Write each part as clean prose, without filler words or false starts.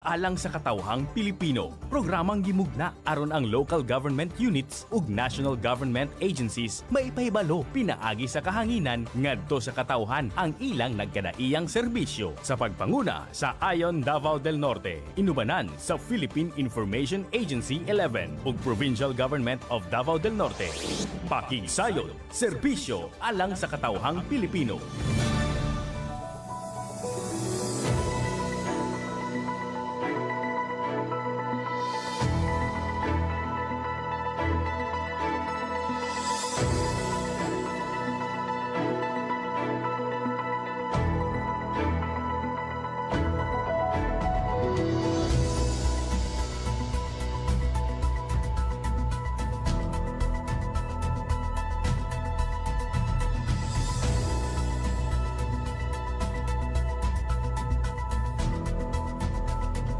alang sa katawhang Pilipino. Programang gimugna aron ang local government units ug national government agencies maipahibalo pinaagi sa kahanginan ngadto sa katawhan ang ilang nagkadaiyang serbisyo sa pagpanguna sa Ayon Davao del Norte, inubanan sa Philippine Information Agency 11 ug Provincial Government of Davao del Norte. Pakigsayon, serbisyo alang sa katawhang Pilipino.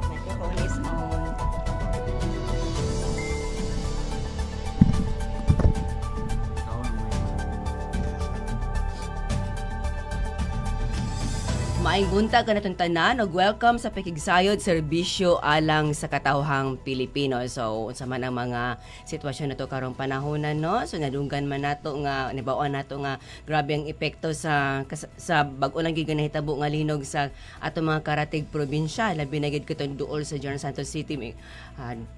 Microphone is on. Maayong buntag ka natong tanan ug welcome sa pakigsayod serbisyo alang sa katawhang Pilipino. So unsa man ang mga sitwasyon nato karong panahonan, no? So nadunggan man nato nga nibaon nato nga grabe ang epekto sa bag-o lang gyud nahitabo nga linog sa ato mga karatig probinsya, labi na gyud katong duol sa General Santos City,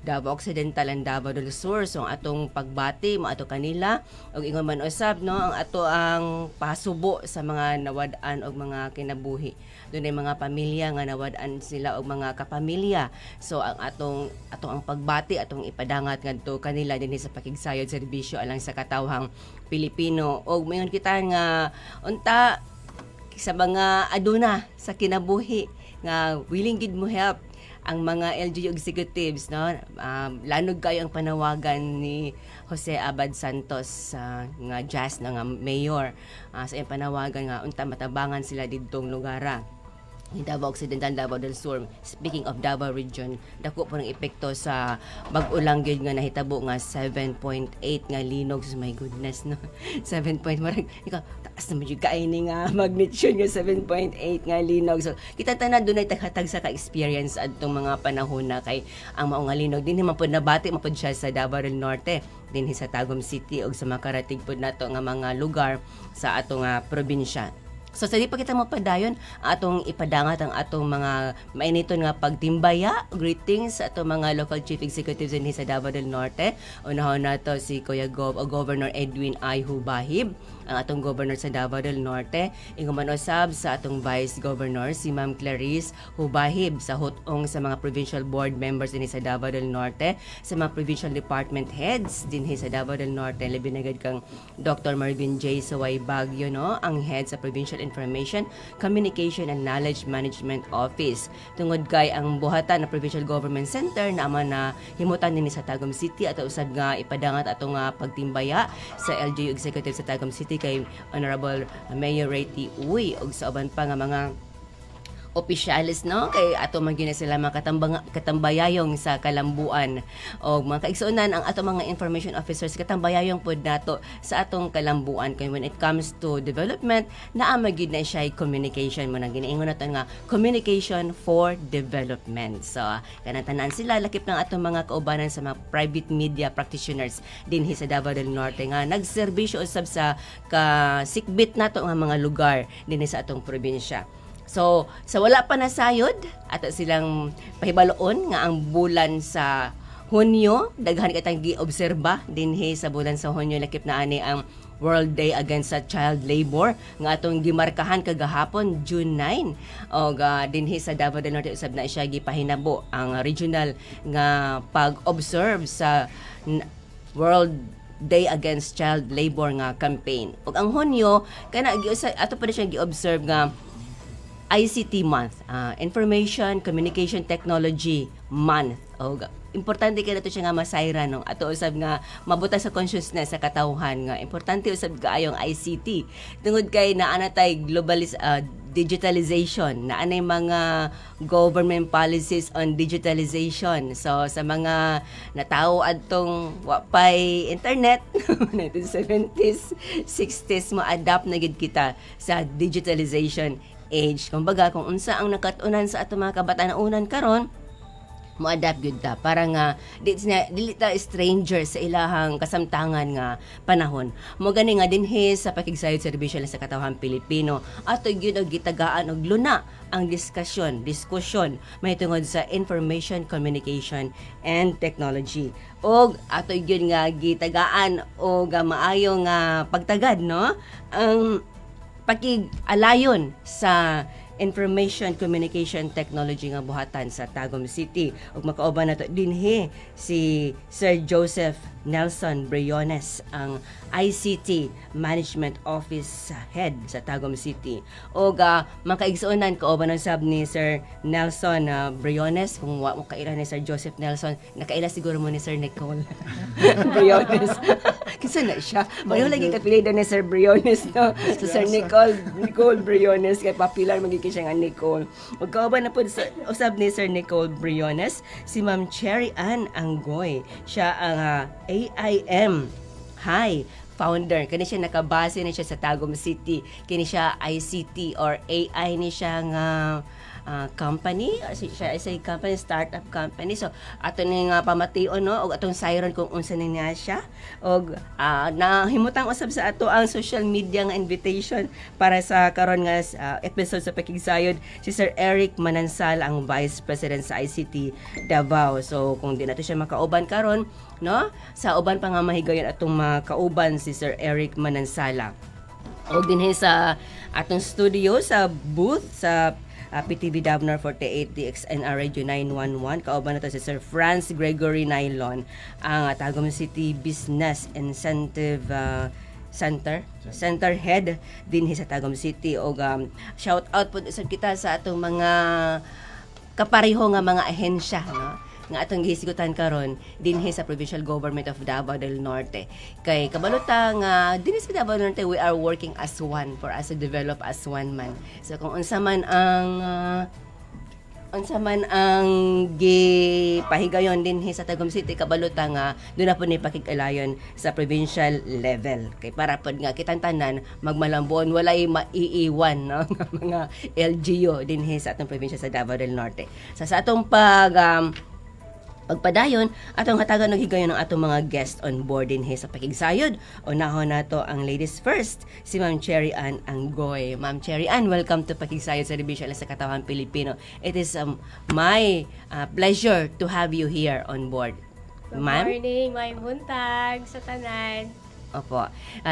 Davao Occidental and Davao del Sur. So ang atong pagbati mo ato kanila ug ingon man usab, no, ang ato ang pasubo sa mga nawad-an og mga kinabuhi. Doon ay mga pamilya nga nawad-an sila og mga kapamilya. So ang atong ang pagbati atong ipadangat ngadto kanila dinhi sa pakigsayod serbisyo alang sa katawhang Pilipino. Og mayon kita nga unta sa mga aduna sa kinabuhi nga willing gid mo help ang mga LGU executives, no. Lanog kayo ang panawagan ni Jose Abad Santos nga Jazz na nga mayor sa iyang panawagan nga unta matabangan sila didtong lugara ni Davao Occidental, Davao del Sur. Speaking of Davao region, dako po ng epekto sa bag-ulang gyud nga nahitabo nga 7.8 nga linog. So, my goodness, no. 7 point marag ikaw taas na medyo kaini nga magnitude nga 7.8 nga linog. So kita tanan dunay taghatag sa ka-experience adtong mga panahon na kay ang mao nga linog dinhi man pud nabati mapud siya sa Davao del Norte, dinhi sa Tagum City ug sa makarating pud nato nga mga lugar sa atong probinsya. So sa di pa kita mapadayon, atong ipadangat ang atong mga mainiton nga pagtimbaya. Greetings sa atong mga local chief executives din sa Davao del Norte. Unahon nato si Kuya Governor Edwin I. Hubahib, ang atong governor sa Davao del Norte. Ingon usab sa atong vice governor si Ma'am Clarice Hubahib, sa hutong sa mga provincial board members din sa Davao del Norte, sa mga provincial department heads din sa Davao del Norte. Labi na gid kang Dr. Marvin J. Saway Bagyo, no, ang head sa Provincial Information, Communication and Knowledge Management Office. Tungod kay ang buhatan na Provincial Government Center na ama na himutan din sa Tagum City at usab nga ipadangat atong pagtimbaya sa LGU Executive sa Tagum City kay Honorable Mayor Rayty Uy ug sa uban pa nga mga opisyalis, no, kay ato man gyud sila mga katambayayong sa kalambuan o mga kaigsuonan ang ato mga information officers katambayayong pod nato sa atong kalambuan kay when it comes to development naa magyud na siya communication mo nang ginaingon nato nga communication for development. So kanang tanan sila lakip ng atong mga kaubanan sa mga private media practitioners dinhi sa Davao del Norte nga nagserbisyo usab sa kasikbit nato nga mga lugar dinhi sa atong probinsya. So, sa wala pa nasayod, ato silang pahibaloon nga ang bulan sa Hunyo, daghan katang gi-obserba dinhi sa bulan sa Hunyo, lakip na ani ang World Day Against Child Labor nga atong gimarkahan kagahapon June 9. Og dinhi sa Davao del Norte usab na siya gipahinabo ang regional nga pag-observe sa World Day Against Child Labor nga campaign. Og ang Hunyo kana ato pa siya gi-observe nga ICT month, Information Communication Technology month. Importante kay nato siya nga masayra, no, ato usab nga mabutang sa consciousness sa katawhan nga importante usab kaayong ICT tungod kay naa na tay digitalization, naa nay mga government policies on digitalization. So sa mga natawo adtong wapay internet 1970s 60s mo adapt na gid kita sa digitalization age. Kumbaga, kung unsa ang nakatunan sa ato mga kabataan-unan karon, mo-adapt gyud ta para nga dili ta stranger sa ilahang kasamtangan nga panahon. Mo gani nga dinhi sa pakigsayod serbisyo sa katawhan Pilipino ato gyud og gitagaan og luna ang diskusyon mahitungod sa information communication and technology. Og ato gyud nga gitagaan og maayo nga pagtagad no ang pakig-alayon sa information communication technology nga buhatan sa Tagum City. Ug makauban nato dinhi si Sir Joseph Nelson Briones, ang ICT Management Office Head sa Tagum City. Ug makaigsuonan kauban ang sab ni Sir Nelson Briones, kung wa mo kaila ni Sir Joseph Nelson, nakaila siguro mo ni Sir Nicole Briones. Kinsa na siya? Pareho lagi kapilido ni Sir Briones, no? So Sir Nicole Briones, kay popular magiging siya nga Nicole. Magkauban na po sa usab ni Sir Nicole Briones, si Ma'am Cherry Ann Anggoy. Siya ang AIM Hi founder. Kani siya nakabase na siya sa Tagum City. Kini siya ICT or AI ni siya nga company, siya is a company, startup company. So ato ni nga pamation no og atong siren kung unsa ni niya siya og nahimutang usab sa ato ang social media nga invitation para sa karon nga episode sa Pakigsayod si Sir Eric Manansal, ang Vice President sa ICT Davao. So kung di nato siya makauban karon no, sa uban pa nga mahigayon atong makauban si Sir Eric Manansala. Og dinhi sa atong studio sa booth sa PTV Davnar 48 DXNR Radio 911 kauban nato si Sir Franz Gregory Nylon, ang Tagum City Business Incentive Center Head dinhi sa Tagum City. Og shout out po sa kita sa atong mga kapareho nga mga ahensya no nga atong gihisigutan karon dinhi sa Provincial Government of Davao del Norte. Kay kabalota nga dinhi sa Davao del Norte, we are working as one for us to develop as one man. So kung unsa man ang gipahigayon dinhi sa Tagum City, kabalota nga doon na po ni pakig-alayon sa provincial level. Kay para pod nga kitang tanan magmalambon, walay maiiwan no mga LGU dinhi sa atong probinsya sa Davao del Norte. Sa atong pagpadayon atong hatagan og higayon ng atong mga guest on board dinhi sa Pakigsayod. Unahon nato ang ladies first, si Ma'am Cherry Ann Anggoy. Ma'am Cherry Ann, welcome to Pakigsayod serbisyo sa katawhan Pilipino. It is my pleasure to have you here on board. Good Ma'am? morning, may buntag sa tanan. Opo.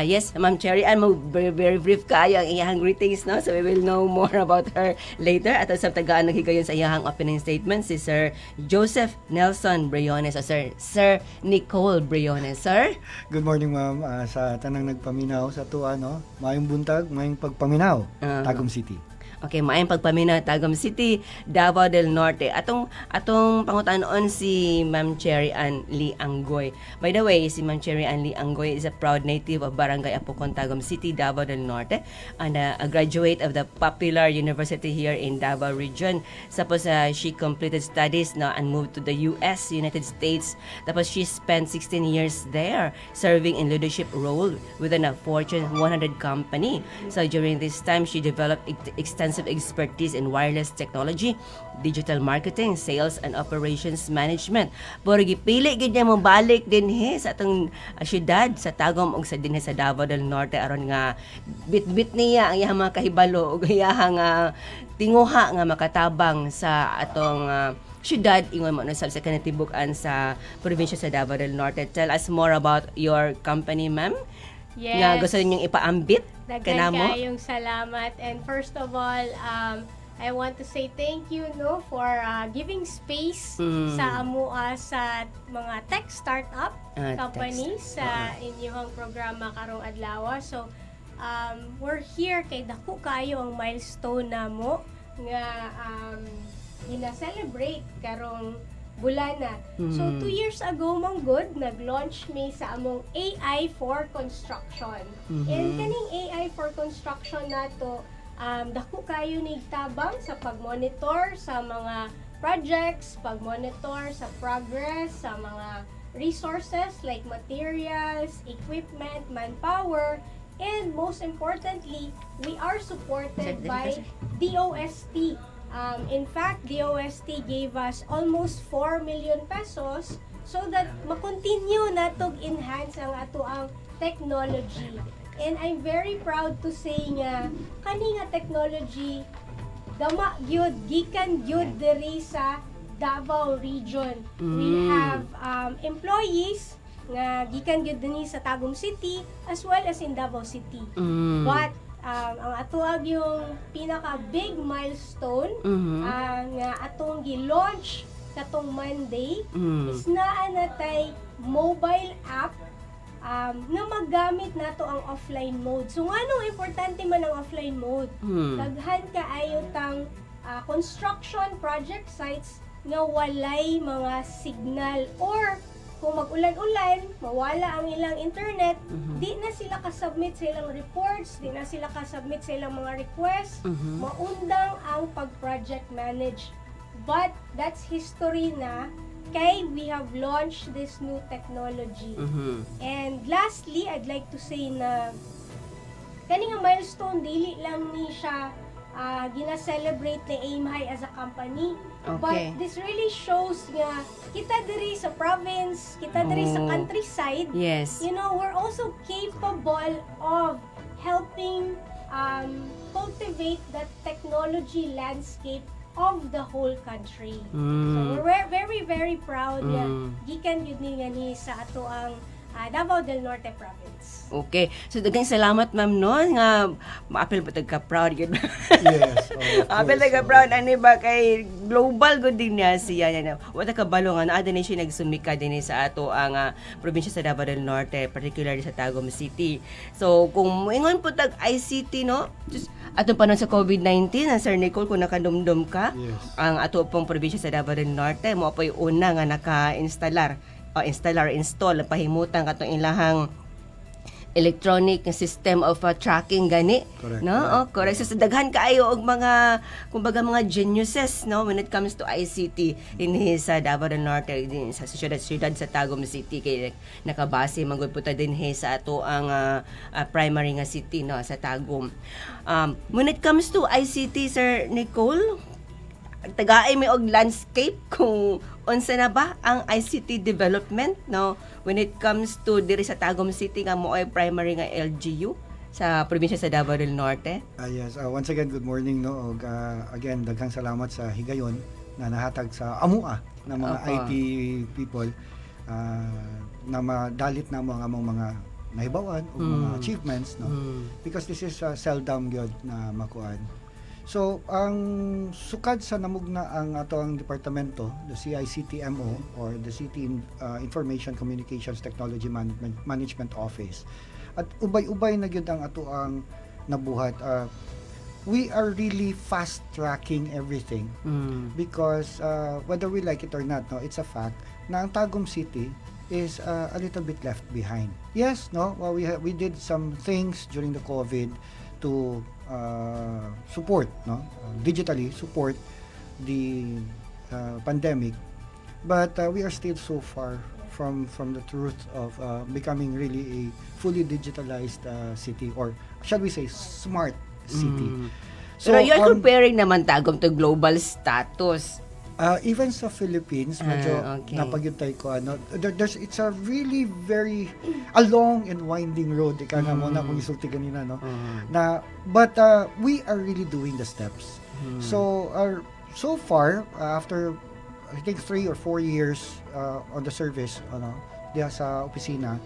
Yes, Ma'am Cherry Ann, very, very brief kayo ang iyahang greetings, no? So we will know more about her later. At sa tagaan naghigayon sa iyahang opening statement, si Sir Joseph Nelson Briones, o Sir Nicole Briones. Sir? Good morning, ma'am. Sa tanang nagpaminaw sa tuwa, no? Mayong buntag, mayong pagpaminaw, Tagum City. Okay, maayong pagpaminaw Tagum City, Davao del Norte. Atong pangutanon si Ma'am Cherry Ann Lee Anggoy. By the way, si Ma'am Cherry Ann Lee Anggoy is a proud native of Barangay Apocon, Tagum City, Davao del Norte, and a graduate of the popular university here in Davao region. Tapos she completed studies and moved to the US, United States. Tapos she spent 16 years there serving in leadership role within a Fortune 100 company. So during this time, she developed extensive expertise in wireless technology, digital marketing, sales, and operations management. Pero gipili gid niya mo balik dinhi sa atong syudad sa Tagum ug sa dinhi sa Davao del Norte aron nga bit-bit niya ang iyang mga kahibalo ug iyang tinguha nga makatabang sa atong syudad ingon mo sa kanatibukan sa probinsya sa Davao del Norte. Tell us more about your company, ma'am. Yes. Nga gusto ninyong ipaambit kanamo. Daghan kayong salamat. And first of all, I want to say thank you for giving space sa amua sa mga tech startup companies sa inyong programa karong adlaw. So we're here kay dako kayo ang milestone namo nga gina-celebrate karong bulana. So 2 years ago mong good nag-launch mi sa among AI for construction. And kaning AI for construction nato dako kayo nigtabang sa pag-monitor sa mga projects, pag-monitor sa progress sa mga resources like materials, equipment, manpower, and most importantly, we are supported by DOST In fact, DOST gave us almost 4 million pesos so that makontinue na to enhance ang ato ang technology. And I'm very proud to say nga kani nga technology dama gyud gikan gyud diri sa Davao region. We have employees nga gikan gyud dinhi sa Tagum City as well as in Davao City. But ang atuag yung pinaka big milestone nga atong gi-launch katong Monday is naa natay mobile app nga magamit nato ang offline mode. So ngano importante man ang offline mode? Daghan kaayo tang construction project sites nga walay mga signal or kung mag-ulan-ulan, mawala ang ilang internet, di na sila kasubmit sa ilang reports, di na sila kasubmit sa ilang mga requests, maundang ang pag-project manage. But that's history na kay we have launched this new technology. And lastly, I'd like to say na kani nga milestone dili lang ni siya gina-celebrate ni Aim High as a company. Okay. But this really shows nga kita diri sa province, kita diri sa countryside, Yes. you know, we're also capable of helping cultivate that technology landscape of the whole country. So we're very, very proud nga gikan yun ni sa ato ang Davao del Norte province. Okay. So daghang salamat ma'am no nga maapil pa tagka proud gyud. Yes. Apil tagka proud ani ba kay global gud din niya siya na. Wala ka balo nga naa din siya nagsumika din sa ato ang probinsya sa Davao del Norte, particularly sa Tagum City. So kung moingon po tag ICT no, just ato pa sa COVID-19 Sir Nicole kung nakadumdum ka, Yes. ang ato pong probinsya sa Davao del Norte mo po'y una nga install pahimutan katong ilahang electronic system of tracking gani. Correct. No? Correct. So daghan kaayo og mga kumbaga mga geniuses no when it comes to ICT in sa Davao del Norte din sa syudad sa Tagum City kay nakabase manggod puta din sa ato ang primary nga city no sa Tagum. When it comes to ICT Sir Nicole, tagaay may og landscape kung unsa na ba ang ICT development no when it comes to diri sa Tagum City nga mo ay primary nga LGU sa probinsya sa Davao del Norte. Yes, once again good morning no og again daghang salamat sa higayon na nahatag sa amua na mga Opo. IT people na madalit na mo ang among mga nahibawan o mga achievements no because this is seldom gyud na makuan. So, ang sukad sa namugna ang ato ang departamento, the CICTMO or the City Information Communications Technology Management Office. At ubay-ubay na gyud ang ato ang nabuhat. We are really fast-tracking everything because whether we like it or not, no, it's a fact na ang Tagum City is a little bit left behind. Yes, no, well, we did some things during the COVID to support, no, digitally support the pandemic, but we are still so far from the truth of becoming really a fully digitalized city, or shall we say smart city. So you're comparing naman Tagum to global status. Even sa Philippines, medyo okay. napagyutay ko, it's a really very a long and winding road. Ika nga mo na kung isulti kanina, no? But we are really doing the steps. So far, after I think 3 or 4 years on the service, diya sa opisina,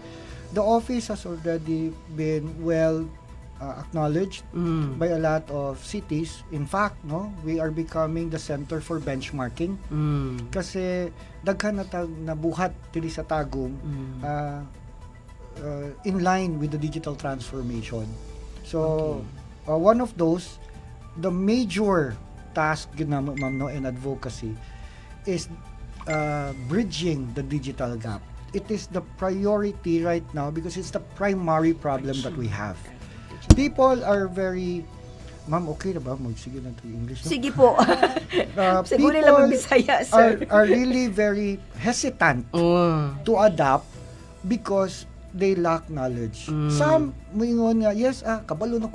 the office has already been well acknowledged by a lot of cities. In fact, no, we are becoming the center for benchmarking. Kasi daghan na nabuhat diri sa Tagum in line with the digital transformation. So, one of those, the major task ma'am no in advocacy is bridging the digital gap. It is the priority right now because it's the primary problem that we have. People are very, ma'am, okay na ba? Sige na ito English. No? Sige po. Siguro nila magbisaya, sir. Are really very hesitant to adapt because they lack knowledge. Some, moingon nga, yes, kabalo na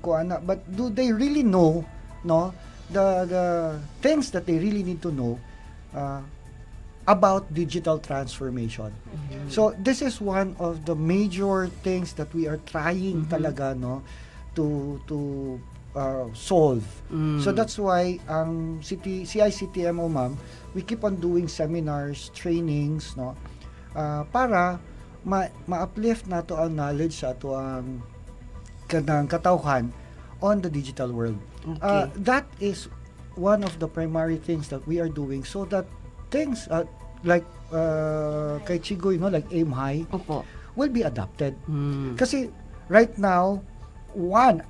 ko ana, but do they really know, no, the things that they really need to know about digital transformation. So this is one of the major things that we are trying talaga no to solve. So that's why ang CICTMO ma'am, we keep on doing seminars, trainings no para ma-uplift nato ang knowledge sa ato ang kanang katawhan on the digital world. Okay. That is one of the primary things that we are doing so that things like kay Chigoy no like aim high Opo. will be adopted. Mm. Kasi right now one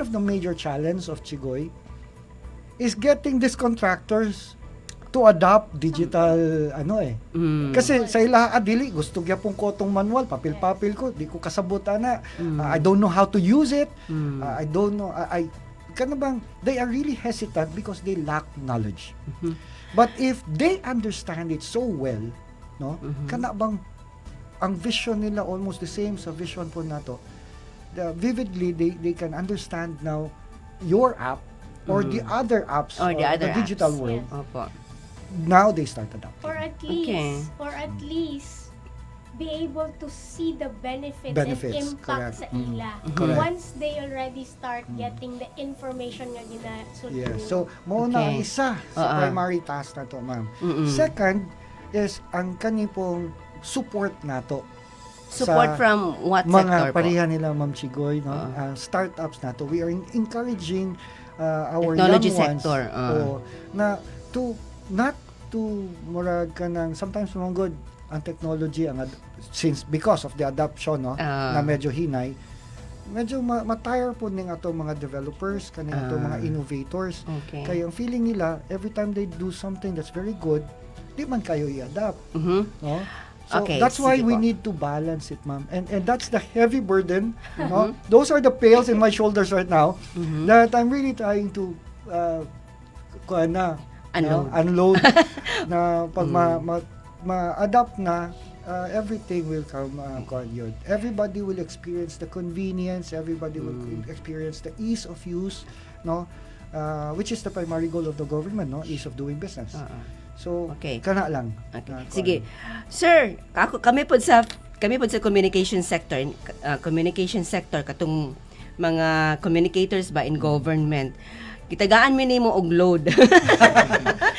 of the major challenge of Chigoy is getting these contractors to adopt digital Mm. kasi sa ila dili gusto gyapon ko tong manual papel-papel ko di ko kasabutan na. I don't know how to use it. I don't know I kana bang they are really hesitant because they lack knowledge. But if they understand it so well no kana bang ang vision nila almost the same sa vision po nato. Vividly they can understand now your app or the other apps Or the of other the digital apps. world. Opo. Now they start adapting. Or at least be able to see the benefits Benefits, and impact correct. sa ila. Correct. Once they already start getting the information nga ginasulti. Yes. So, mo na ang Okay. isa sa primary task na to, ma'am. Second is ang kanipong support nato. Support sa from what sector mga po? pareha nila, Ma'am Chigoy, no? Startups nato. We are encouraging our Technology young ones sector, na not to murag ka ng sometimes mga good ang technology since because of the adoption no na medyo hinay medyo matire po ning ato mga developers kaning ato mga innovators Okay. kaya ang feeling nila every time they do something that's very good di man kayo i-adapt no so Okay, that's why sige we po. need to balance it ma'am and that's the heavy burden no those are the pails in my shoulders right now that I'm really trying to unload na pag ma-adapt na everything will come yun. Everybody will experience the convenience, everybody will experience the ease of use no which is the primary goal of the government no ease of doing business. So Okay. kana lang. Okay. Sige. Sir, kami po sa communication sector katong mga communicators ba in government. Kitagaan mi nimo og load.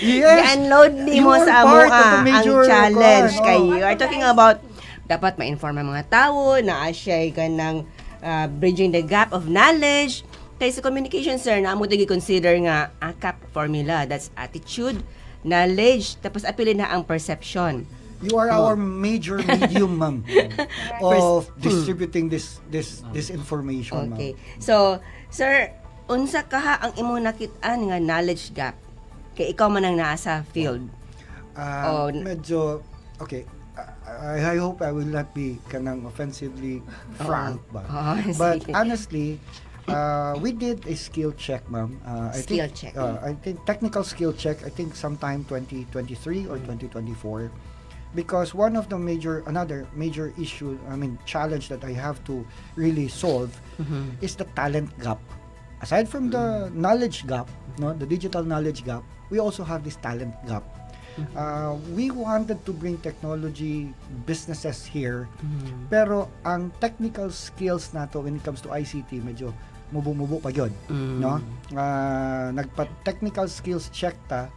Yes. I-unload nimo You are sa amo part of the ang major challenge cause, kay oh. you are talking about dapat ma-inform ang mga tao na siya kanang bridging the gap of knowledge. Kay sa communication sir na amo tigi consider nga ACAP formula, that's attitude, knowledge, tapos apilin na ang perception. You are our major medium ma'am of distributing this information ma'am. Okay. So, sir, unsa kaha ang imong nakit-an nga knowledge gap? Kay ikaw man ang naa sa field. Medyo okay. I hope I will not be kanang offensively frank ba. But sige. honestly, we did a skill check, ma'am. Skill check. I think technical skill check. I think sometime 2023 or 2024, because another major issue, challenge that I have to really solve is the talent gap. Aside from the knowledge gap, no, the digital knowledge gap, we also have this talent gap. We wanted to bring technology businesses here, pero ang technical skills nato when it comes to ICT medyo mubo pa yun, no? Nagpa-technical skills check ta,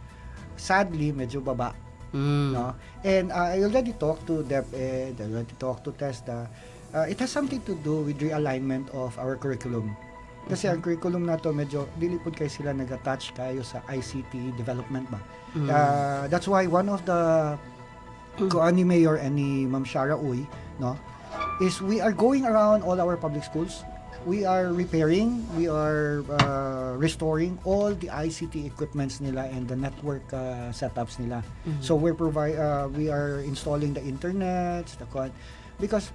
sadly medyo baba, no? And I already talked to DepEd, I already talked to TESDA. It has something to do with realignment of our curriculum. Kasi ang curriculum nato medyo dili pud kay sila nag-attach kayo sa ICT development ba. That's why one of the ni Mayor and ni Ma'am Shara Uy, no, is we are going around all our public schools. We are repairing, we are restoring all the ICT equipments nila and the network setups nila. So we are installing the internet, because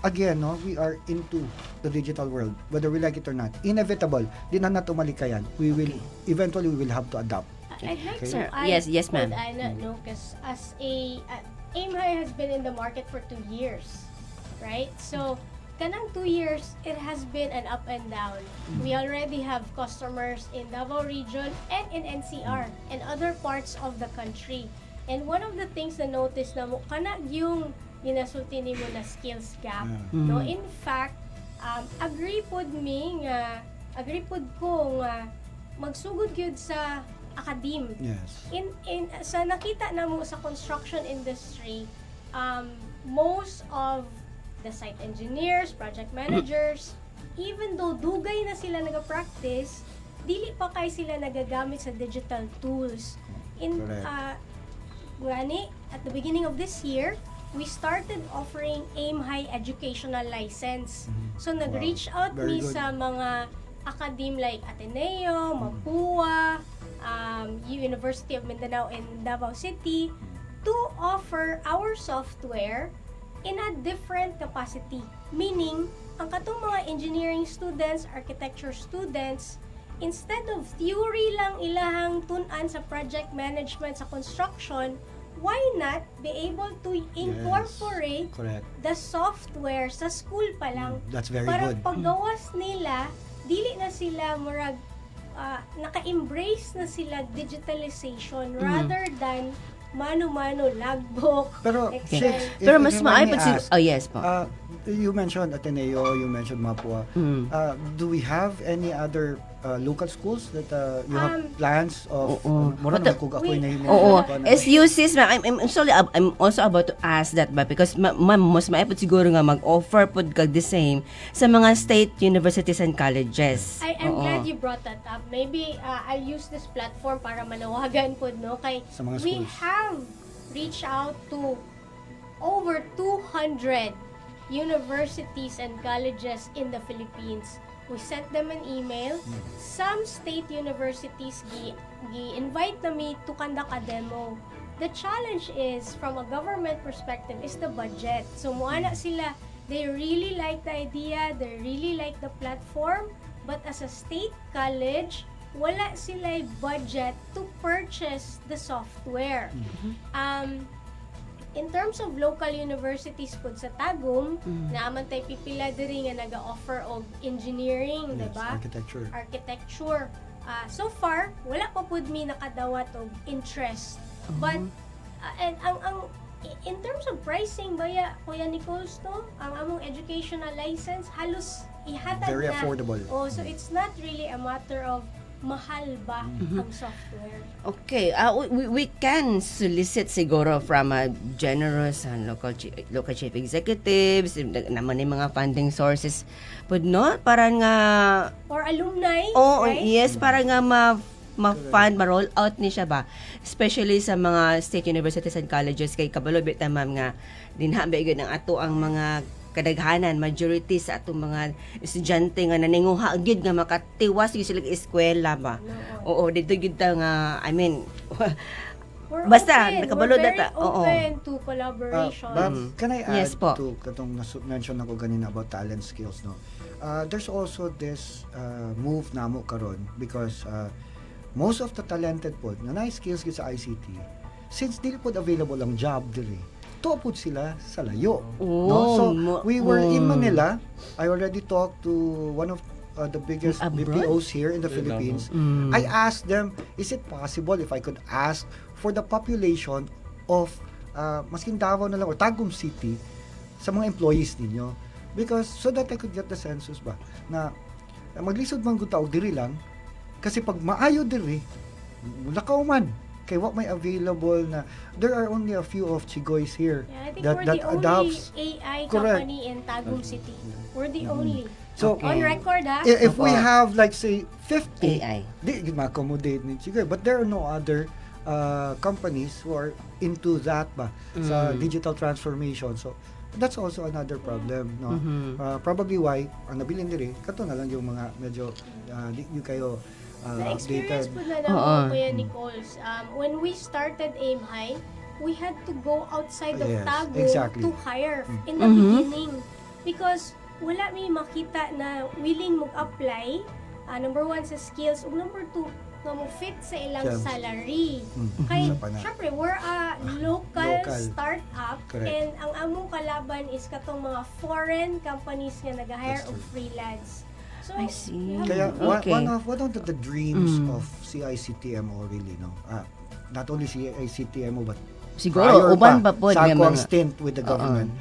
again, no, we are into the digital world, whether we like it or not. Inevitable, di na natumalikayan. We will have to adapt. I'd like Sir, to add, yes, ma'am. because as AIM High has been in the market for 2 years, right? So, kanang 2 years, it has been an up and down. We already have customers in Davao region and in NCR and other parts of the country. And one of the things na notice na mo, kana yung ginasulti nimo na skills gap. No, in fact, agree pod ko nga magsugod gyud sa academe. Yes. In sa nakita namo sa construction industry, most of the site engineers, project managers, even though dugay na sila naga-practice, dili pa kay sila nagagamit sa digital tools. Correct. Gani, at the beginning of this year, we started offering AIM High educational license. So nag-reach out Very me good. sa mga academe like Ateneo, Mapua, University of Mindanao and Davao City to offer our software in a different capacity. Meaning, ang katong mga engineering students, architecture students, instead of theory lang ilahang tun-an sa project management sa construction, why not be able to incorporate Correct. the software sa school pa lang? That's very Para good. paggawas nila, dili na sila murag naka-embrace na sila digitalization rather than mano-mano logbook. Pero, Excel. Shakes, Pero if mas you may maayos ask, oh yes po. you mentioned Ateneo, you mentioned Mapua. Do we have any other local schools that you have plans of? Oo. Mura But, naman kung ako'y we- nahimutan Oo, pa na- SUCs, I'm also about to ask that ba because mas maipot siguro nga mag-offer pod kag the same sa mga state universities and colleges. I'm Oo. glad you brought that up. Maybe I'll use this platform para manawagan po, no? Kay Sa mga we schools. have reached out to over 200 universities and colleges in the Philippines. We sent them an email. Some state universities gi-invite nami to conduct a demo. The challenge is, from a government perspective, is the budget. So, muana sila, they really like the idea, they really like the platform, but as a state college, wala sila budget to purchase the software. In terms of local universities po sa Tagum, naaman tayo pipila diri nga naga-offer of engineering, Yes, diba? architecture. Architecture. So far, wala pa pud mi nakadawat og interest. But and ang in terms of pricing baya Kuya Nicoles to, ang among educational license halos ihatag Very na. affordable. Oh, so it's not really a matter of mahal ba ang software. Okay, we can solicit siguro from a generous and local chief executives, naman yung mga funding sources, but no, para nga, Or alumni, right? yes, para nga ma-fund, ma-roll out ni siya ba? Especially sa mga state universities and colleges, kay kabalo bit ma'am nga, dinhabi ng ato ang mga kadaghanan, majority sa atong mga estudyante nga naninguha gyud nga makatiwas gyud sila eskwela ba. Oo, dito gyud ta nga We're basta, open. nakabalo We're very data. Oo. open to collaboration. Can I add Yes po. to katong mention ako ganina about talent skills, no? There's also this move namo karon because most of the talented pod nga na skills gyud sa ICT, since dili pod available ang job diri, tuapod sila sa layo. No? So, we were in Manila. I already talked to one of the biggest Abroad? BPOs here in the Philippines. I asked them, is it possible if I could ask for the population of masking Davao na lang or Tagum City sa mga employees ninyo? Because so that I could get the census ba na maglisod man gud taog diri lang kasi pag maayo diri lakaw man kay what may available na there are only a few of Chigoys here Yeah, I think that we're the only adopts. AI Correct. company in Tagum City. We're the only. So Okay. On record, if we Opo. have like say 50 AI. di ma-accommodate ni Chigoy, but there are no other companies who are into that ba sa digital transformation. So that's also another problem, no? Probably why ang nabilin diri kato na lang yung mga medyo di you kayo Na-experience updated. po na naman Kuya Nicoles. When we started AIM High, we had to go outside of Yes, Tagum exactly. to hire in the beginning. Because wala may makita na willing mag-apply, number one sa skills, ug number two, nga mo fit sa ilang Yes. salary. Kay Sa pana. syempre we're a local Local. startup Correct. and ang among kalaban is katong mga foreign companies nga nag-hire That's og true. freelance. So I see. Kaya Okay. one of the dreams of CICTMO really, no? Not only CICTMO but Siguro uban pa pod sa nga akong mga stint with the government.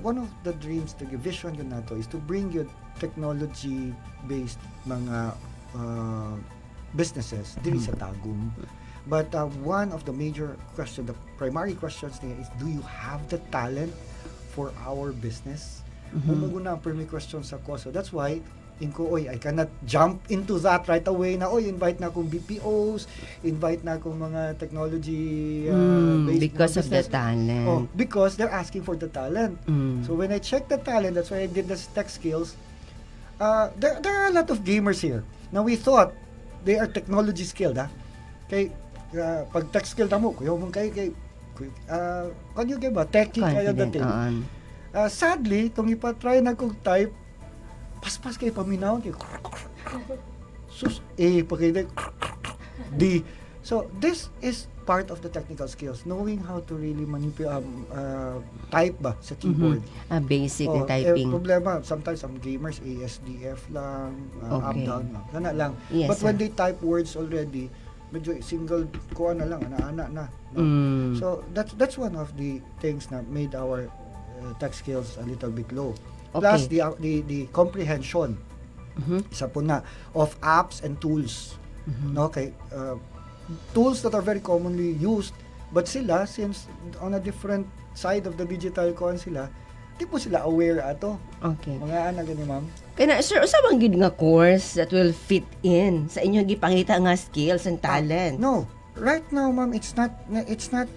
One of the dreams, the vision yun nato is to bring yung technology-based mga businesses diri sa Tagum. But one of the major question, the primary questions niya is, do you have the talent for our business? Umuguna ang primary question sa ko. So that's why, I cannot jump into that right away na, invite na akong BPOs, invite na akong mga technology based because of the business. talent. Because they're asking for the talent. Mm. So when I checked the talent, that's why I did the tech skills. There are a lot of gamers here. Now we thought they are technology skilled, ha? Kay pag tech skill ta mo, kuya mong kay kan you ba techie kayo Confident. dating. Sadly, tong ipa-try na kong type, paspas kay paminaw kay sus pagkay di. So this is part of the technical skills, knowing how to really manipulate type ba sa keyboard. Basic na typing. Problema, sometimes some gamers ASDF lang, up Okay. down lang. Kana lang. Yes, But when sir. they type words already, medyo single kuha na lang, ana na. No? So that's one of the things na made our tech skills a little bit low. Plus Okay. the comprehension isa po na of apps and tools. No, okay, tools that are very commonly used, but sila, since on a different side of the digital con sila, di po sila aware ato. Okay. Mga ana gani ma'am. Kaya sir, usa bang gid nga course that will fit in sa inyong gipangita nga skills and talent? No. Right now, ma'am, it's not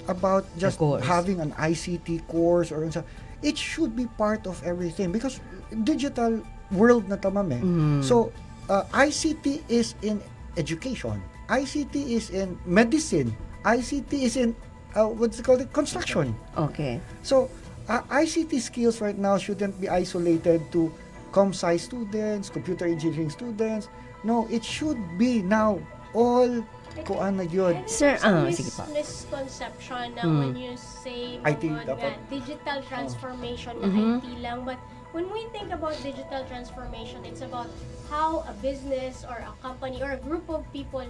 about just course. having an ICT course or so. It should be part of everything because digital world na ta, ma'am, eh. So, ICT is in education. ICT is in medicine. ICT is in what's it called? Construction. Okay. So, ICT skills right now shouldn't be isolated to comp-sci students, computer engineering students. No, it should be now all kuan na yun. Sir, There's a sige pa. misconception na when you say IT mga dapat. digital transformation na IT lang, but when we think about digital transformation, it's about how a business or a company or a group of people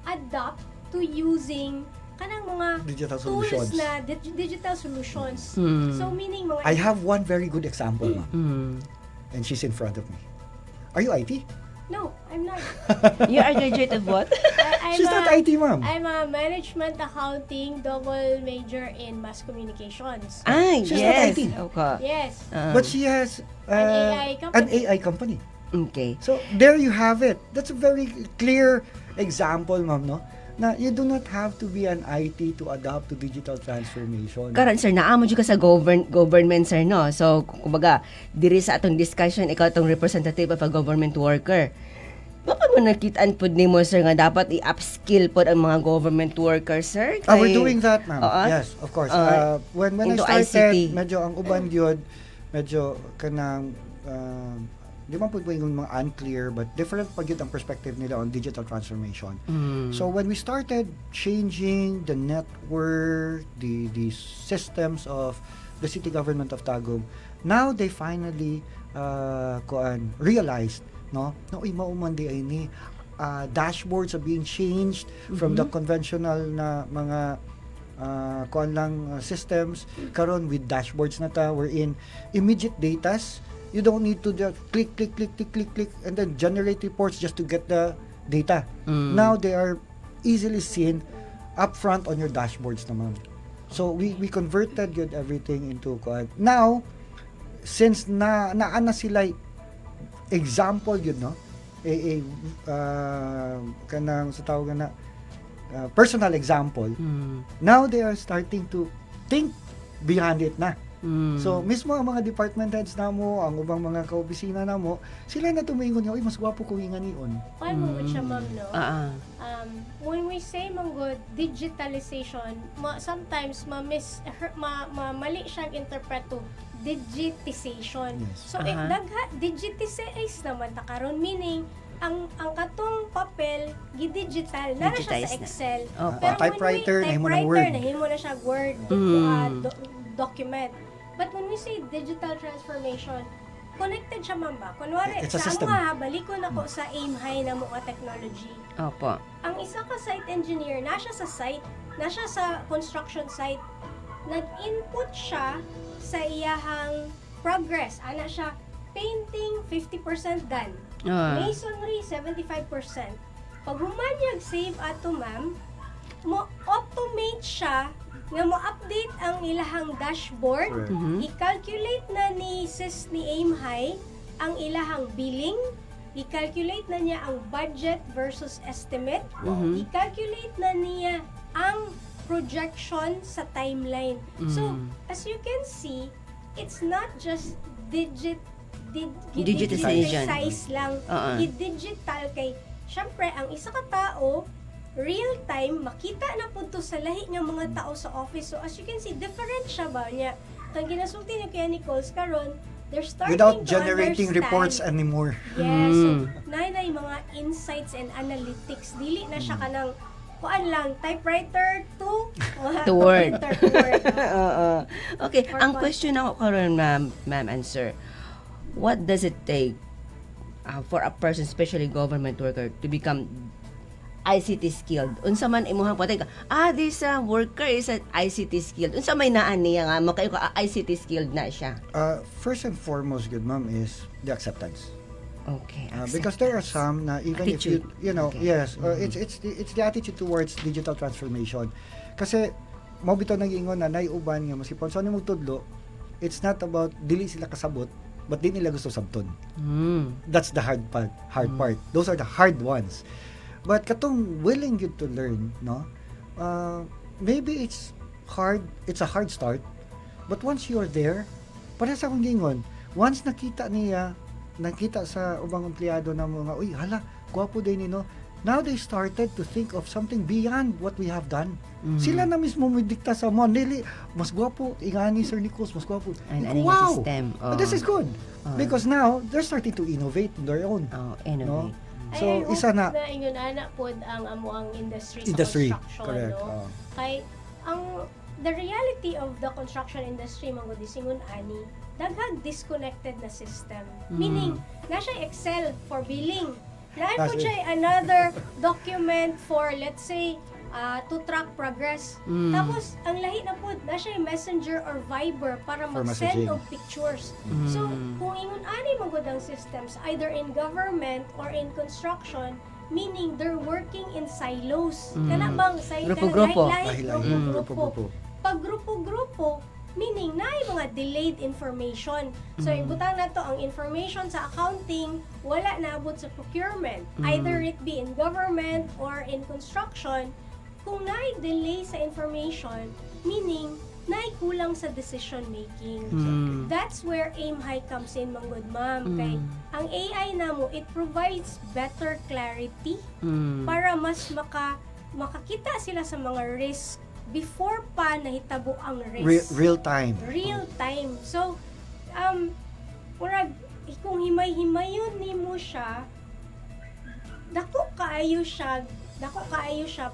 adapt to using kanang mga Digital tools solutions. na digital solutions. So meaning mga I have one very good example, ma'am. Mm. And she's in front of me. Are you IT? No, I'm not. You are graduate of what? I'm She's not IT, ma'am. I'm a management accounting double major in mass communications. She's yes. not IT. Okay. Yes. But she has AI company. an AI company. Okay. So, there you have it. That's a very clear example, ma'am, no? Na you do not have to be an IT to adapt to digital transformation. Karon sir, naamo jud ka sa government sir no. So kumbaga diri sa atong discussion ikaw tong representative of a government worker. Baka mo nakitaan pod nimo sir nga dapat i-upskill pod ang mga government workers sir. We're doing that, ma'am. Oo. Yes, of course. When I into started, ICT. medyo ang uban yun, medyo kanang di man po yung mga unclear, but different pag yun ang perspective nila on digital transformation. So when we started changing the network, the systems of the city government of Tagum, now they finally realized, no, mauman di ay ni dashboards are being changed from the conventional na mga systems karon with dashboards na ta, we're in immediate datas. You don't need to just click and then generate reports just to get the data. Now they are easily seen upfront on your dashboards naman. So we converted yun everything into now, since naana sila example yun, no, kanang sa tawag na personal example. Now they are starting to think beyond it na. So mismo ang mga department heads namo, ang ubang mga kaopisina namo, sila na tumingon nga, mas gwapo ko nga niyon. Why mo siya, ma'am, no? Uh-uh. When we say manggod digitalization, sometimes mali siyang interpret to digitization. Yes. So digitize naman ta karon, meaning ang katong papel gi-digital na siya sa Digitize na. Excel. Opo. Pero when Typewriter, we- nahimo ng typewriter, Word. nahimo na siya Word Mm. document. But when we say digital transformation, connected siya man ba? Kunwari, It's a sa system. amo ha, balikon ako sa aim high na mga technology. Opo. Ang isa ka site engineer, na siya sa site, na siya sa construction site, nag-input siya sa iyahang progress. Ana siya, painting 50% done. Ah. Masonry 75%. Pag humanyag save ato ma'am, mo automate siya nga mo-update ang ilahang dashboard, Correct. i-calculate na ni Aim High ang ilahang billing, i-calculate na niya ang budget versus estimate, i-calculate na niya ang projection sa timeline. So, as you can see, it's not just Digitization. digitize lang. Oo. I-digital kay, syempre, ang isa ka tao, real time, makita na po to sa lahi ng mga tao sa office. So, as you can see, different siya ba niya? Kang ginasulti niyo kay Nichols, karon they're starting Without to generating understand. reports anymore. Yes. So, na mga insights and analytics. Dili na siya kanang kuan lang, typewriter to To Word. computer to Word. Oo. Okay, For ang fun. question ako karon ma'am and sir. What does it take for a person, especially government worker, to become ICT skilled? Unsa man imuhang patay ka, this worker is an ICT skilled. Unsa may naan niya nga makayo ka ICT skilled na siya? First and foremost, good ma'am, is the acceptance. Okay. Because there are some na even Attitude. if you know, Okay. yes, it's the attitude towards digital transformation. Kasi mo bitaw nag-ingon na naiuban nga masipon sa nimo tudlo, it's not about dili sila kasabot, but di nila gusto sabton. That's the hard part. Those are the hard ones. But katong willing you to learn, no? Maybe it's hard. It's a hard start. But once you're there, para sa akong gingon, once nakita sa ubang empleyado na mga, uy, hala, gwapo din no. Now they started to think of something beyond what we have done. Sila na mismo may dikta sa mo, nili, mas gwapo, ingani Sir Nichols, mas gwapo. Ang Wow! system. But this is good. Because now, they're starting to innovate on their own. Innovate. So, I hope isa na, ingon ana pod ang amo ang industry sa Industry, construction, correct. no? Kay the reality of the construction industry mangod disingon ani, daghang disconnected na system. Meaning, na siya Excel for billing. Na po siya another document for, let's say, to track progress. Tapos, ang lahi na po, na siya Messenger or Viber para For mag-send messaging. of pictures. So, kung ingon ani magod ang systems, either in government or in construction, meaning they're working in silos. Kana bang Grupo-grupo. grupo-grupo. Grupo-grupo. Pag grupo-grupo, meaning na mga delayed information. So, ibutang na to ang information sa accounting, wala naabot sa procurement. Either it be in government or in construction, kung na-delay sa information, meaning na-kulang sa decision making. That's where Aim High comes in, manggod ma'am. Kay ang AI namo, it provides better clarity para mas makakita sila sa mga risk before pa nahitabo ang risk. Real time. Real time. So, murag, kung himay-himayon nimo siya, dako kaayo siya,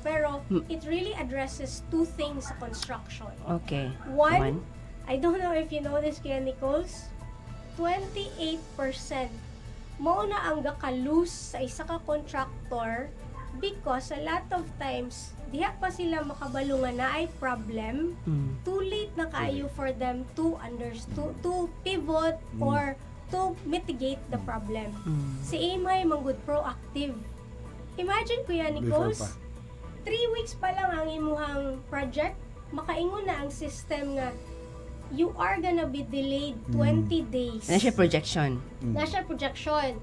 pero it really addresses two things sa construction. Okay. One, I don't know if you know this, Kuya Nichols, 28% mao na ang gaka-lose sa isa ka contractor because a lot of times diha pa sila makabalo nga naay problem, too late na kaayo for them to pivot or to mitigate the problem. Si Amay manggod proactive. Imagine Kuya Nichols, Before 3 weeks pa lang ang imuhang project, makaingon na ang system nga you are gonna be delayed 20 days. Na siya projection. Na siya projection.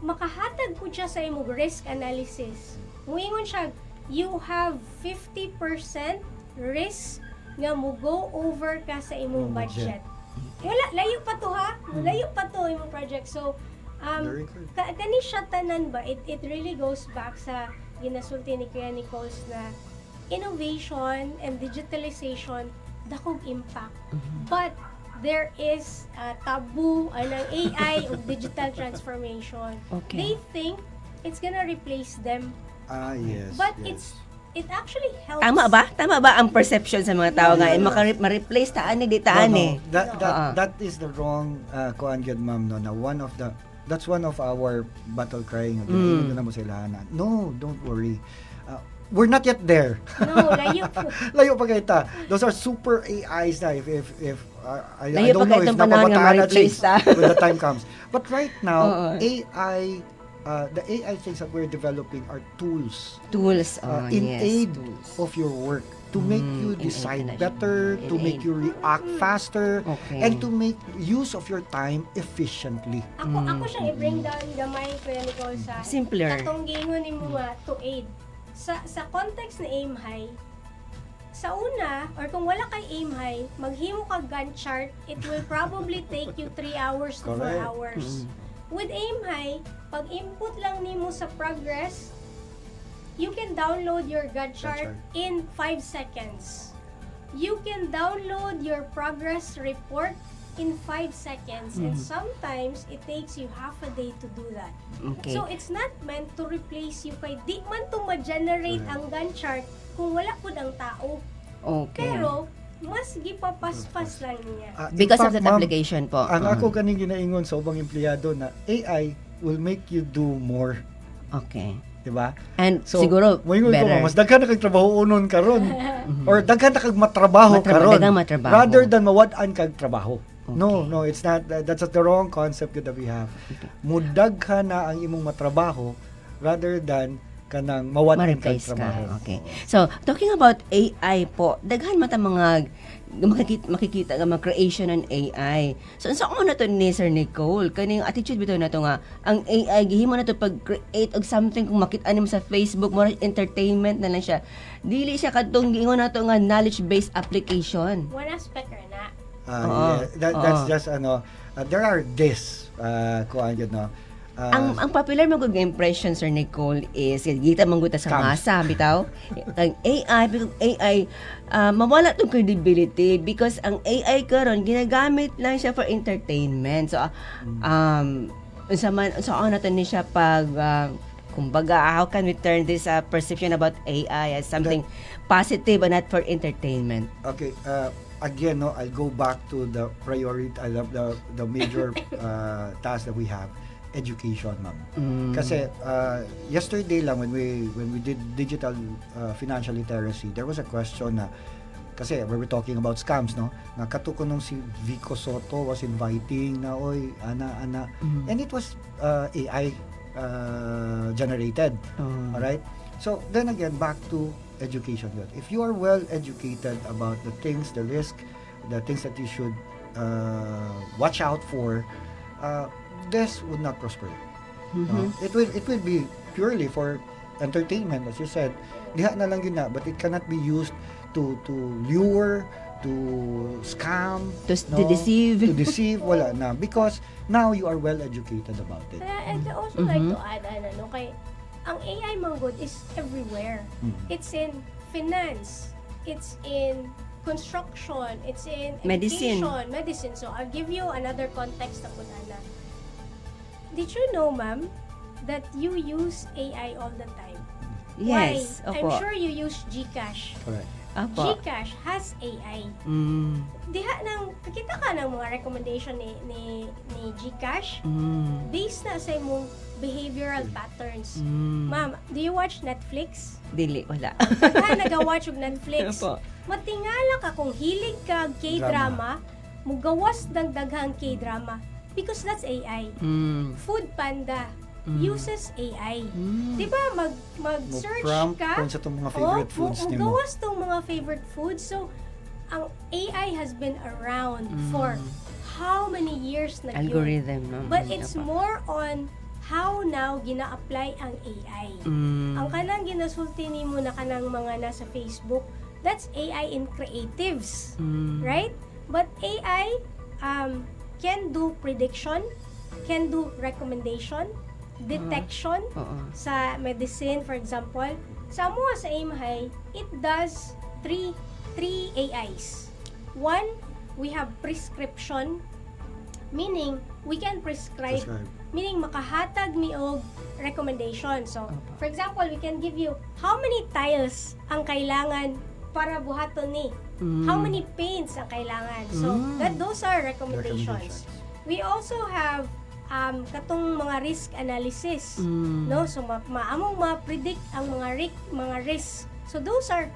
Makahatag po siya sa imong risk analysis. Muingon siya, you have 50% risk nga mo go over ka sa imong budget. Wala, layo pa to ha. Layo pa to imong project. So, Very good. kani siya tanan ba, it really goes back sa ginasulti ni Kuya Nichols na innovation and digitalization dakog impact. But there is taboo ng AI o digital transformation. Okay. They think it's gonna replace them. Yes. But yes. it actually helps. Tama ba? Tama ba ang perception sa mga tao nga ma-replace taan ni di taan eh? That is the wrong kuan gyud ma'am no, na that's one of our battle cry nga ginawa na mo sa ilahanan. No, don't worry. We're not yet there. No, layo po. Layo pa kita. Those are super AIs na if I Layo don't pa know kayo if itong panahon nga napabataan na ma-replace ta. when the time comes. But right now, Oo. AI the AI things that we're developing are tools Tools. in Yes, aid tools. of your work to make you In aid decide na siya. better, to In make aid. you react faster, Okay. and to make use of your time efficiently. Ako siya i-bring down gamay Kuya Nicole sa Simpler. katong gingon nimo nga to aid. Sa context na aim high, sa una, or kung wala kay aim high, maghimo ka Gantt chart, it will probably take you 3 hours to 4 Correct. hours. With aim high, pag input lang nimo sa progress, you can download your Gantt chart in 5 seconds. You can download your progress report in 5 seconds, and sometimes it takes you half a day to do that. Okay. So it's not meant to replace you, kay di man to ma-generate ang Gantt chart kung wala pud ang tao. Okay. Pero mas gipapaspas lang niya. In Because of fact, that ma'am, application po. Ang ako kaning ginaingon sa ubang empleyado na AI will make you do more, Okay. 'di ba? And So, siguro moingon ko better. mas daghan na kag trabaho unon karon or daghan na kag matrabaho karon daghang matrabaho. rather than mawad-an kag trabaho. Okay. No, it's not. That's the wrong concept that we have. Mudaghan na ang imong matrabaho rather than kanang mawad-an kag Ma-replace ka. trabaho. Okay. So, talking about AI po, daghan mata mga makikita nga mga creation ng AI. So, sa una to ni Sir Nicole, kaning attitude bitaw na to nga, ang AI, gihimo na to pag-create og something kung makita nimo sa Facebook, more entertainment na lang siya. Dili siya kadtong giingon na to nga knowledge-based application. One aspect or na. Oo. That's Oo. just there are this kuan yun no. Ang popular mo kong impression, Sir Nicole, is gita mangguta sa Scams. masa, bitaw. Ang AI, mawala tong credibility because ang AI karon ginagamit lang siya for entertainment. So, sa ano to ni siya pag, kumbaga, how can we turn this perception about AI as something positive and not for entertainment? Okay, again no, I'll go back to the priority, the major task that we have. Education, ma'am. Kasi yesterday lang when we did digital financial literacy, there was a question na kasi we were talking about scams, no? Nga katuko nung si Vico Soto was inviting na oy ana and it was AI generated. All right? So then again back to education yun. If you are well educated about the things, the risk, the things that you should watch out for, this would not prosper. It will be purely for entertainment, as you said. Diha na lang yun na, but it cannot be used to lure, to scam, To deceive. to deceive, wala na. Because now you are well educated about it. I'd also like to add, kay ang AI manggod is everywhere. It's in finance, it's in construction, it's in Medicine. education, medicine. So I'll give you another context na po, Ana. Did you know, ma'am, that you use AI all the time? Yes. Why? I'm Opo. sure you use GCash. Correct. Opo. GCash has AI. Diha nang kakita ka ng mga recommendation ni GCash based na sa imong behavioral patterns. Ma'am, do you watch Netflix? Dili, wala. Pagka nag-watch og Netflix, Opo. matingala ka kung hilig ka K-drama, mugawas ng daghang K-drama because that's AI. Food Panda uses AI. Di ba mag-search Mo-prompt ka? kung sa itong mga favorite foods ni mo. Mugawas tong mga favorite foods. So, ang AI has been around for how many years na yun? Algorithm, no? But it's more on how now gina-apply ang AI. Ang kanang ginasulti nimo na kanang mga nasa Facebook, that's AI in creatives, right? But AI can do prediction, can do recommendation, detection Oo. sa medicine, for example. Sa mga sa AIMHI, it does three AIs. One we have prescription, meaning we can prescribe, meaning makahatag mi og recommendation. So, for example, we can give you how many tiles ang kailangan para buhaton ni. How many paints ang kailangan. So, those are recommendations. We also have katong mga risk analysis, no? So maamong ma-predict ang mga risk. So those are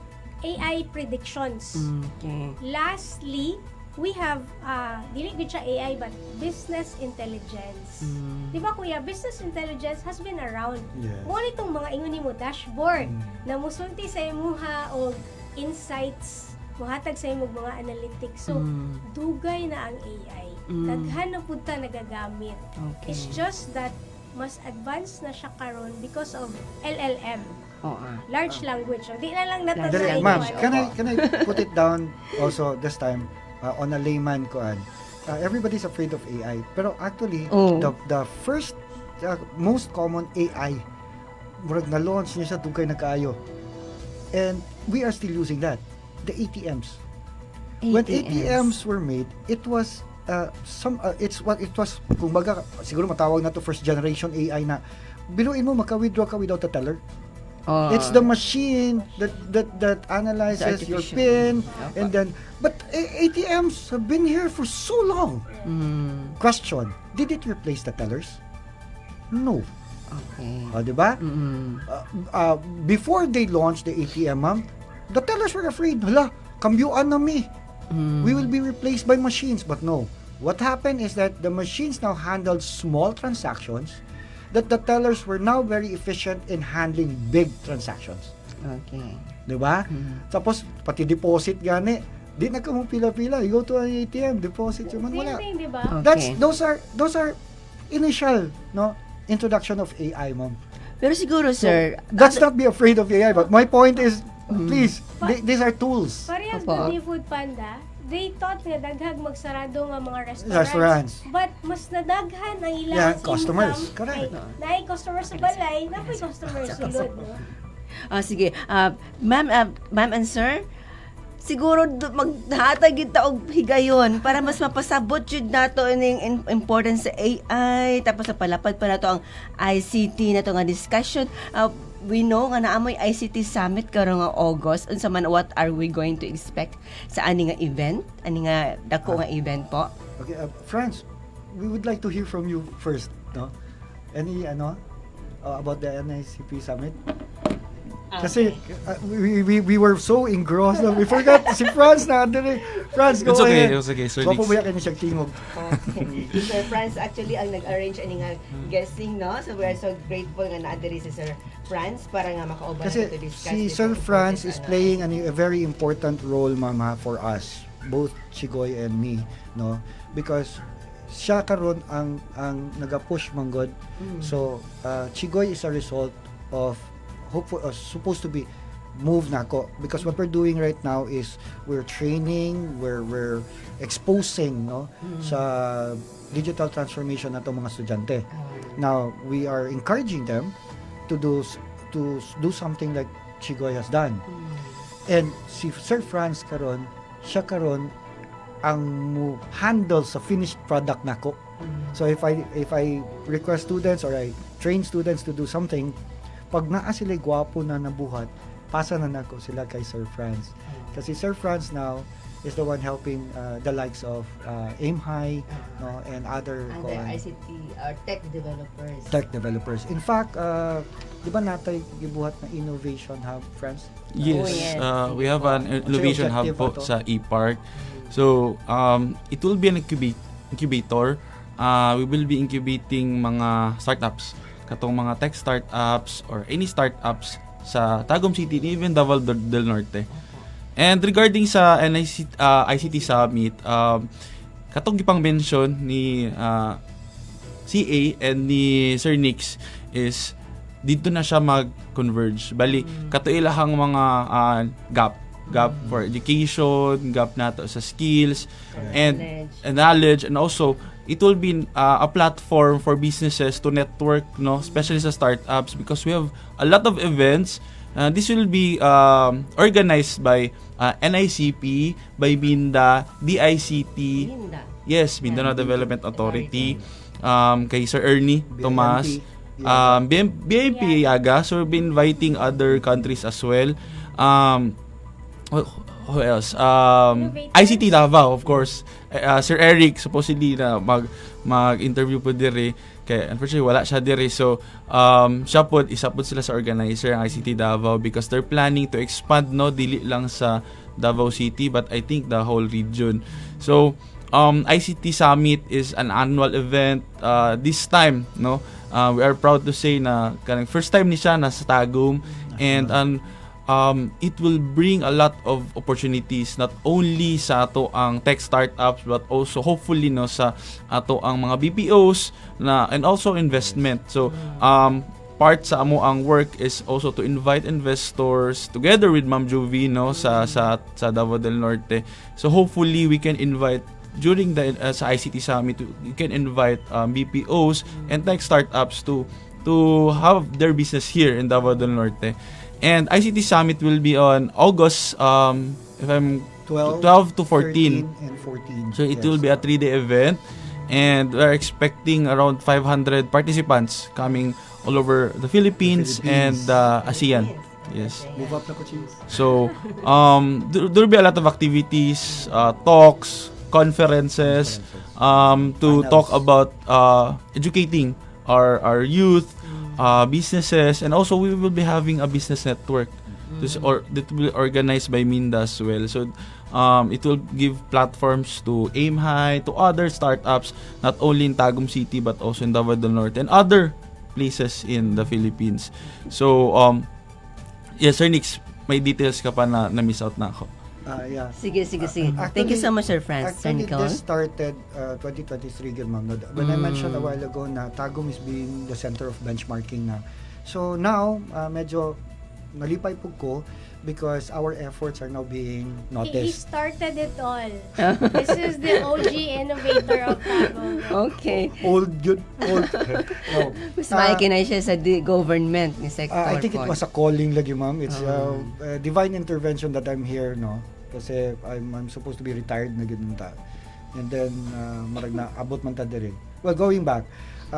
AI predictions. Okay. Lastly, we have dili gid siya AI but business intelligence. Di ba kuya, business intelligence has been around. Yes. Mo nitong mga ingon nimo dashboard na musulti sa imuha og insights, muhatag sa imong mga analytics. So dugay na ang AI. Daghan na pud ta nagagamit. Okay. It's just that mas advanced na siya karon because of LLM, large language. So, di na lang nato Large na Ma'am, language. can I put it down also this time on a layman koan? Everybody's afraid of AI, pero actually the first most common AI murag na launch niya sa dugay na kaayo. And we are still using that. The ATMs. When ATMs were made, it was it was kumbaga siguro matawag na to first generation AI na biruin mo maka-withdraw ka without a teller. It's the machine that analyzes your PIN and then but ATMs have been here for so long. Question, did it replace the tellers? No. Okay. Diba? Before they launched the ATM, ma'am, the tellers were afraid. Hala, kambyuan na mi. We will be replaced by machines. But no. What happened is that the machines now handled small transactions, that the tellers were now very efficient in handling big transactions. Okay. Diba? Tapos, pati deposit gani. Di na ka mong pila-pila. You go to an ATM, deposit yung man. Same Wala. thing, di ba? Okay. Those are initial, no, introduction of AI, ma'am. Pero siguro, sir, Let's not be afraid of AI, but my point is, please, these are tools. Parehas Opo. ba ni Food Panda, they thought nga daghag magsarado nga mga Restaurants. But mas nadaghan ang ilang Yeah, customers. income. Correct. Naay customers sa balay, napoy customers sulod, no? sige. Ma'am and sir, siguro maghatag kita og higayon para mas mapasabot jud nato ining importance sa AI, tapos sa palapad pa nato ang ICT nato nga discussion. We know nga naamoy ICT Summit karon nga August. Unsa man, what are we going to expect sa ani nga event? Ani nga dako nga event po? Okay, Franz, we would like to hear from you first, no? Any about the NICP summit? Kasi we were so engrossed na we forgot si Franz na andun. Franz, go ahead. It's okay, Sir Wapo Nix. mo yan siyang tingog. Okay. Sir Franz actually ang nag-arrange ani nga guesting, no? So we are so grateful nga naadiri si Sir Franz para nga makauban Kasi nato to discuss si this Sir important, Franz is playing a very important role, mama, for us, both Chigoy and me, no? Because siya karon ang naga-push manggod. So Chigoy is a result of supposed to be move na ako, because what we're doing right now is we're training, we're exposing, no, sa digital transformation na itong mga estudyante. Now we are encouraging them to do something like Chigoy has done. And si Sir Franz karon, siya karon ang mo handle sa finished product nako. So if I request students or I train students to do something, pag naa sila gwapo na nabuhat, pasa na nako sila kay Sir Franz. Kasi Sir Franz now is the one helping the likes of Aim High, no, and other ICT tech developers. Tech developers. In fact, di ba natay gibuhat na innovation hub, Franz? Yes, yes. We have an innovation hub objective po ato? sa ePark. So, it will be an incubator. We will be incubating mga startups, katong mga tech startups or any startups sa Tagum City, even Davao del Norte. And regarding sa ICT Summit, katong gipang mention ni CA and ni Sir Nix is dito na siya mag-converge. Bali, katuilahang mga gap for education, gap nato sa skills, and knowledge, and also it will be a platform for businesses to network, no, especially sa startups, because we have a lot of events This will be organized by NICP, by BINDA, DICT, Linda. yes, Mindanao Development Authority, kay Sir Ernie Tomas, BMP Yaga. So we'll be inviting other countries as well. Who else? Innovators. ICT Davao, of course. Sir Eric, supposedly na mag-interview po dire. Kaya unfortunately, wala siya dire. So, siya po, isa po sila sa organizer ng ICT Davao because they're planning to expand, no? Dili lang sa Davao City, but I think the whole region. So, ICT Summit is an annual event. This time, no? We are proud to say na kanang first time ni siya nasa Tagum, and it will bring a lot of opportunities not only sa ato ang tech startups but also hopefully no sa ato ang mga BPOs na and also investment. So part sa amo ang work is also to invite investors together with Ma'am Juvie no sa Davao del Norte. So hopefully we can invite during the sa ICT Summit, you can invite BPOs and tech startups to have their business here in Davao del Norte. And ICT Summit will be on August if I'm 12 to 14. 13 and 14. So it will be a 3-day event, and we're expecting around 500 participants coming all over the Philippines and ASEAN. Yes. Move up na ko, Chief. So, there will be a lot of activities, talks, conferences, to talk about educating our youth, businesses, and also we will be having a business network that will be organized by Minda as well. So, it will give platforms to Aim High, to other startups, not only in Tagum City but also in Davao del Norte and other places in the Philippines. So, yes, Sir Nix, may details ka pa na miss out na ako. Yeah. Sige. Actually, Thank you so much, Sir Franz. Sir Actually, Nicole. this started 2023, good ma'am. When I mentioned a while ago na Tagum is being the center of benchmarking na. So now, medyo nalipay po ko because our efforts are now being He noticed. started it all. This is the OG innovator of Tagum. Okay. Old. No. Mas maikinay siya sa government ni sector. I think it po. was a calling lagi, ma'am. It's a divine intervention that I'm here, no? Kasi I'm supposed to be retired na ganun ta. And then, marag na abot man ta diri. Well, going back,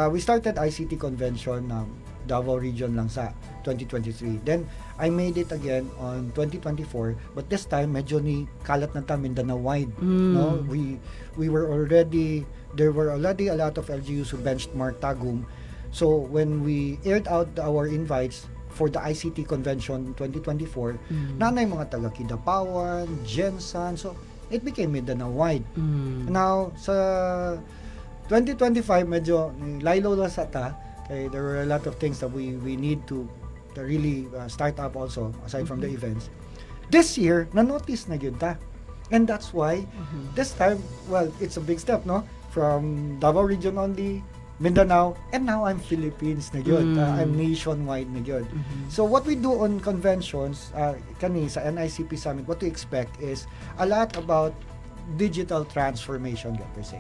we started ICT convention ng Davao region lang sa 2023. Then, I made it again on 2024, but this time medyo ni kalat na ta Mindanao wide. No, there were already a lot of LGUs who benchmarked Tagum. So when we aired out our invites for the ICT convention 2024, nanay mga taga Kidapawan, Jensan, so it became Mindanao wide. Now sa 2025 medyo laylo lang sa ta, kay there were a lot of things that we need to really start up also aside from the events. This year na-notice na gyud ta, and that's why this time, well, it's a big step, no, from Davao region only, Mindanao, and now I'm Philippines na gyud. I'm nationwide na gyud. So what we do on conventions kani sa NICP Summit, what we expect is a lot about digital transformation per se.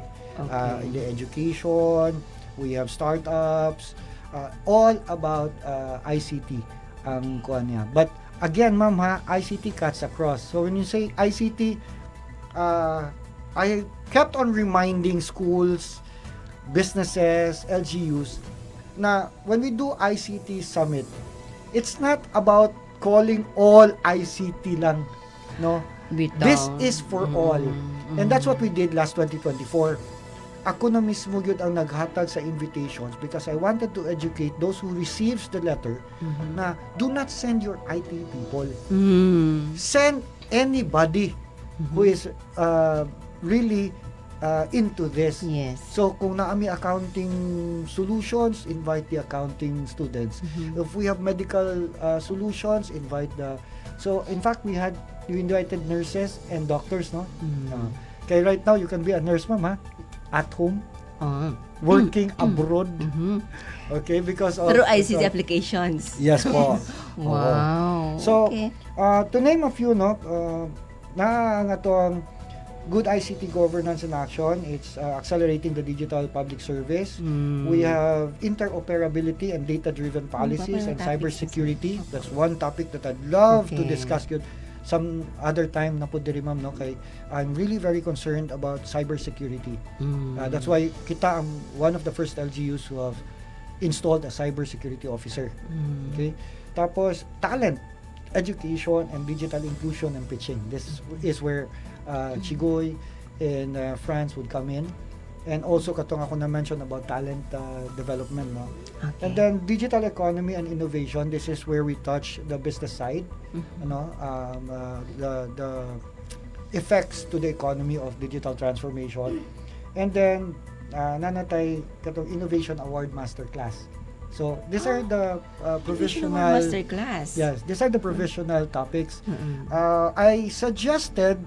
In the education, we have startups, all about ICT ang kuha niya. But again, ma'am, ICT cuts across. So when you say ICT, I kept on reminding schools, businesses, LGUs na when we do ICT Summit, it's not about calling all ICT lang, no? Bitaw. This is for all. And that's what we did last 2024. Ako na mismo yun ang naghatag sa invitations because I wanted to educate those who receives the letter na do not send your IT people. Send anybody who is really into this. Yes. So kung naami accounting solutions, invite the accounting students. If we have medical solutions, invite the... So in fact, we invited nurses and doctors, no? Kaya right now, you can be a nurse, ma'am, ha? At home, working abroad. Okay, because of... Through ICT applications. Yes po. Wow. So, okay. to name a few, no, na nga to ang good ICT governance and action. It's accelerating the digital public service. We have interoperability and data-driven policies and cybersecurity. That's one topic that I'd love to Okay. discuss yun some other time na po diri ma'am, no, kay I'm really very concerned about cybersecurity. That's why kita ang one of the first LGUs who have installed a cybersecurity officer. Okay? Tapos talent, education and digital inclusion and pitching. This is where Chigoy and France would come in. And also katong ako na mention about talent development, no. Okay. And then digital economy and innovation. This is where we touch the business side, ano, the effects to the economy of digital transformation. And then nanatay katong innovation award masterclass. So these are the provisional Masterclass. Yes, these are the provisional topics. I suggested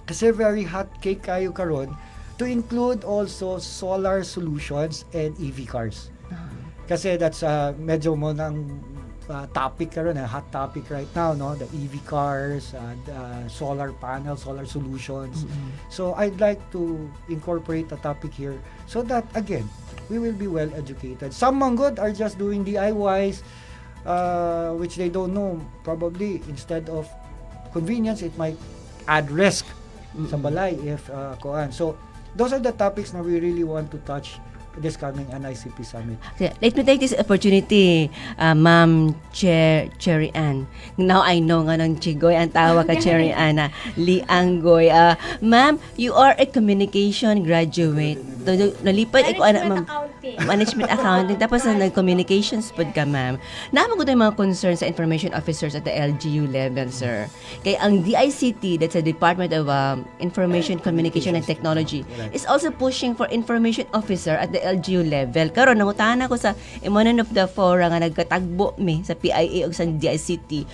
kasi very hot cake kayo karon to include also solar solutions and EV cars. Kasi that's medyo mo ng topic karon, hot topic right now, no, the EV cars, the solar panel, solar solutions. So I'd like to incorporate a topic here so that again we will be well educated. Some manggod are just doing DIYs, which they don't know. Probably instead of convenience, it might add risk sa balay if kuan. So those are the topics na we really want to touch this coming NICP Summit. Okay, let me take this opportunity, Ma'am Cherry Ann. Now I know nga ng Chigoy ang tawa ka Cherry Ann na Lianggoy. Ma'am, you are a communication graduate. Nalipad ako Management ma'am. accounting. Management accounting. Tapos nag-communications pod ka, ma'am. Naman ko tayong mga concerns sa information officers at the LGU level, sir. Kaya ang DICT, that's the Department of Information, Communication and Technology, is also pushing for information officer at the LGU level. Karon nangutana ko sa one of the fora nga nagkatagbo mi sa PIA ug sa DICT.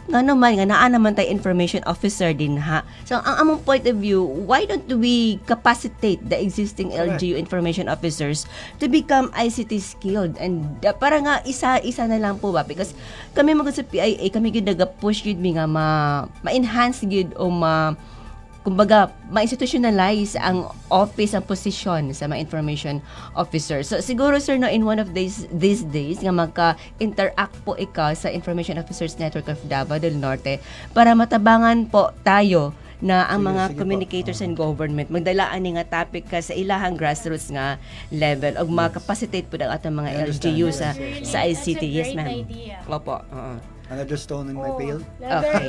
Nga naman nga naa naman tay information officer din ha. So ang among point of view, why don't we capacitate the existing LGU information officers to become ICT skilled and para nga isa-isa na lang po ba, because kami magud sa PIA kami gyud naga-push gyud mi nga ma-enhance gyud o kumbaga, ma-institutionalize ang office, ang posisyon sa mga information officer. So, siguro, sir, no, in one of these days, nga magka-interact po ikaw sa Information Officers Network of Davao del Norte para matabangan po tayo na ang mga Sige po. communicators and government magdalaan ni nga topic ka sa ilahang grassroots nga level o makapacitate po ang atong mga LGU sa ICT. Yes, ma'am. That's a great idea. Opo. Another stone in my pail. Okay.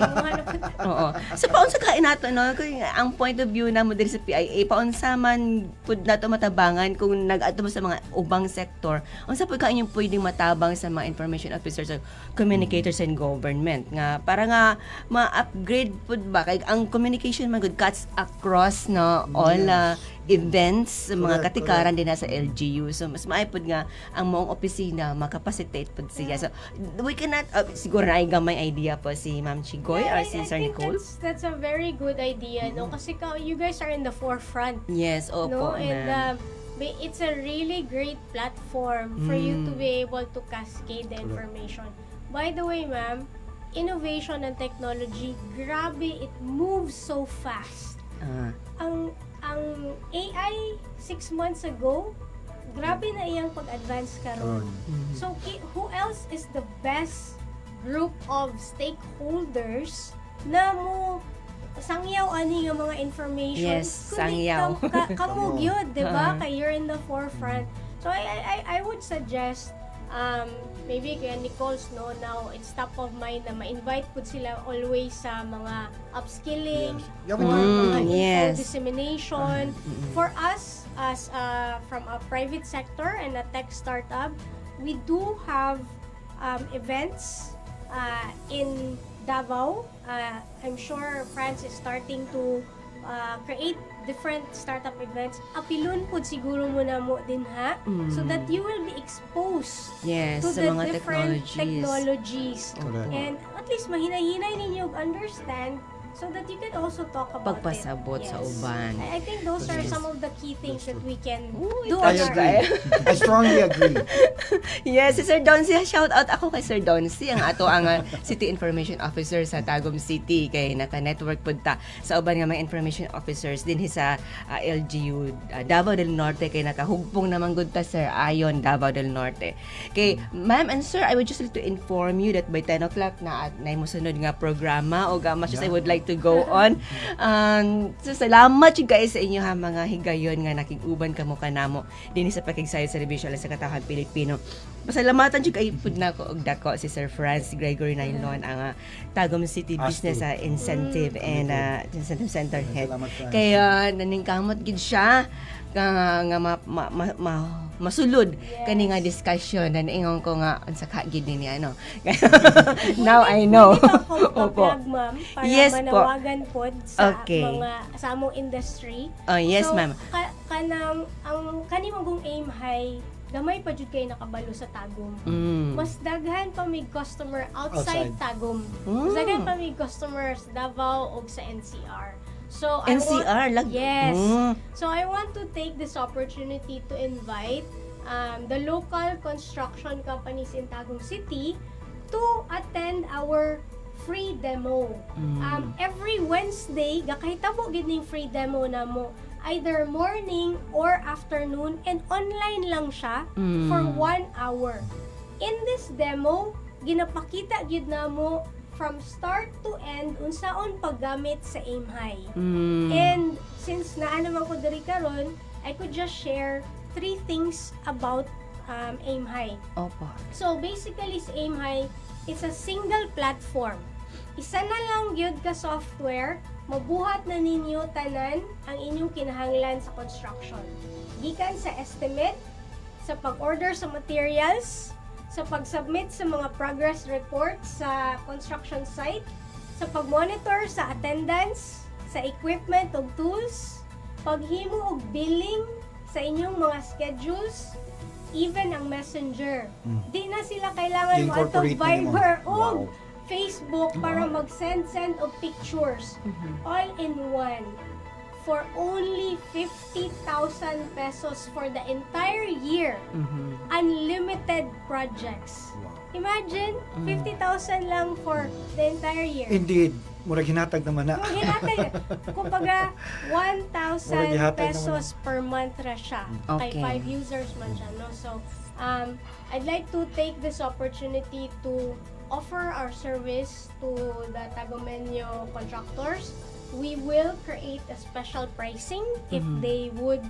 Oo. So paunsa ka nato no kung ang point of view na mo diri sa PIA paunsa man pud nato matabangan kung nag-adto mo sa mga ubang sektor. Unsa pud ka inyong pwedeng matabang sa mga information officers or communicators and government nga para nga ma-upgrade pud ba kay ang communication man good cuts across no all events sa mga Correct, katikaran din na sa LGU. So mas maaypod nga ang moong opisina makapacitate pud siya. So we cannot siguro na ay gamay idea po si Ma'am Chigoy or si I Sir think Nicole. that's a very good idea, no? Kasi you guys are in the forefront, Yes, no? opo, And ma'am. it's a really great platform for you to be able to cascade the information. By the way, ma'am, innovation and technology, grabe, it moves so fast. Ang AI 6 months ago, grabe na iyang pag-advance karon. So who else is the best group of stakeholders na mo sangyaw ani nga mga information? Yes, Kundi sangyaw. Kamog yun, di ba? Kaya you're in the forefront. So I would suggest maybe kaya Nicole's no, now it's top of mind na ma-invite po sila always sa mga upskilling, Yes. or mga info yes. dissemination. For us, as from a private sector and a tech startup, we do have events in Davao. I'm sure France is starting to create different startup events. Apilon po siguro muna mo din ha, so that you will be exposed Yes, to sa the mga different technologies. technologies. Correct. And at least mahinay-hinay ninyo understand so that you can also talk about Pagpasabot it. sa Yes. uban. I think those are some of the key things that we can do I on our agree. I strongly agree. Yes, si Sir Donsi, shout out ako kay Sir Donsi, ang ato ang City Information Officer sa Tagum City, kay naka-network pud ta sa uban nga mga information officers din sa LGU Davao del Norte, kay nakahugpong naman gud ta Sir ayon Davao del Norte. Kay ma'am and sir, I would just like to inform you that by 10 o'clock na at na mosunod nga programa o much as I would like to go on. So salamat jud guys sa inyo ha mga higayon nga nakig-uban kamo kanamo dinhi sa pakigsayo sa Rebisyo sa Katawhan Pilipino. Pasalamatan jud kay pud nako og dako si Sir Franz Gregory Nailon ang Tagum City Business Incentive and Incentive Center Head. Salamat, Franz. Kaya naningkamot gid siya nga masulod kani nga discussion na ingon ko nga unsa ka gid ni ano. Now I know. Pwede ka Opo. plug, ma'am, para Yes po. manawagan po sa Okay. sa among industry. Oh, yes, so, ma'am. Kanang ang kanimo gong aim high gamay pa jud kay nakabalo sa Tagum. Mas daghan pa mig customer outside Outside. Tagum. Mas daghan pa mig customers Davao ug sa NCR. So NCR lang. Yes. So I want to take this opportunity to invite the local construction companies in Tagum City to attend our free demo. Every Wednesday, gakahitabo gid ning free demo namo either morning or afternoon, and online lang siya for 1 hour. In this demo, ginapakita gid namo from start to end unsaon paggamit sa Aim High. And since naa naman ko diri karon, I could just share 3 things about Aim High. Opo. So basically sa Aim High, it's a single platform. Isa na lang gyud ka software, mabuhat na ninyo tanan ang inyong kinahanglan sa construction. Gikan sa estimate, sa pag-order sa materials, sa pag-submit sa mga progress reports sa construction site, sa pag-monitor sa attendance, sa equipment ug tools, paghimo og billing sa inyong mga schedules, even ang messenger. Di na sila kailangan mo atong I-incorporate na nimo. Viber o Wow. Facebook para mag-send of pictures. All in one. For only 50,000 pesos for the entire year. Unlimited projects. Wow. Imagine, 50,000 lang for the entire year. Indeed. Murag hinatag naman na. Kung hinatay, kumbaga, 1,000 Murag gihatag pesos per month ra siya. Kay Okay. 5 users man siya, no? So, I'd like to take this opportunity to offer our service to the Tagomenyo contractors. We will create a special pricing if they would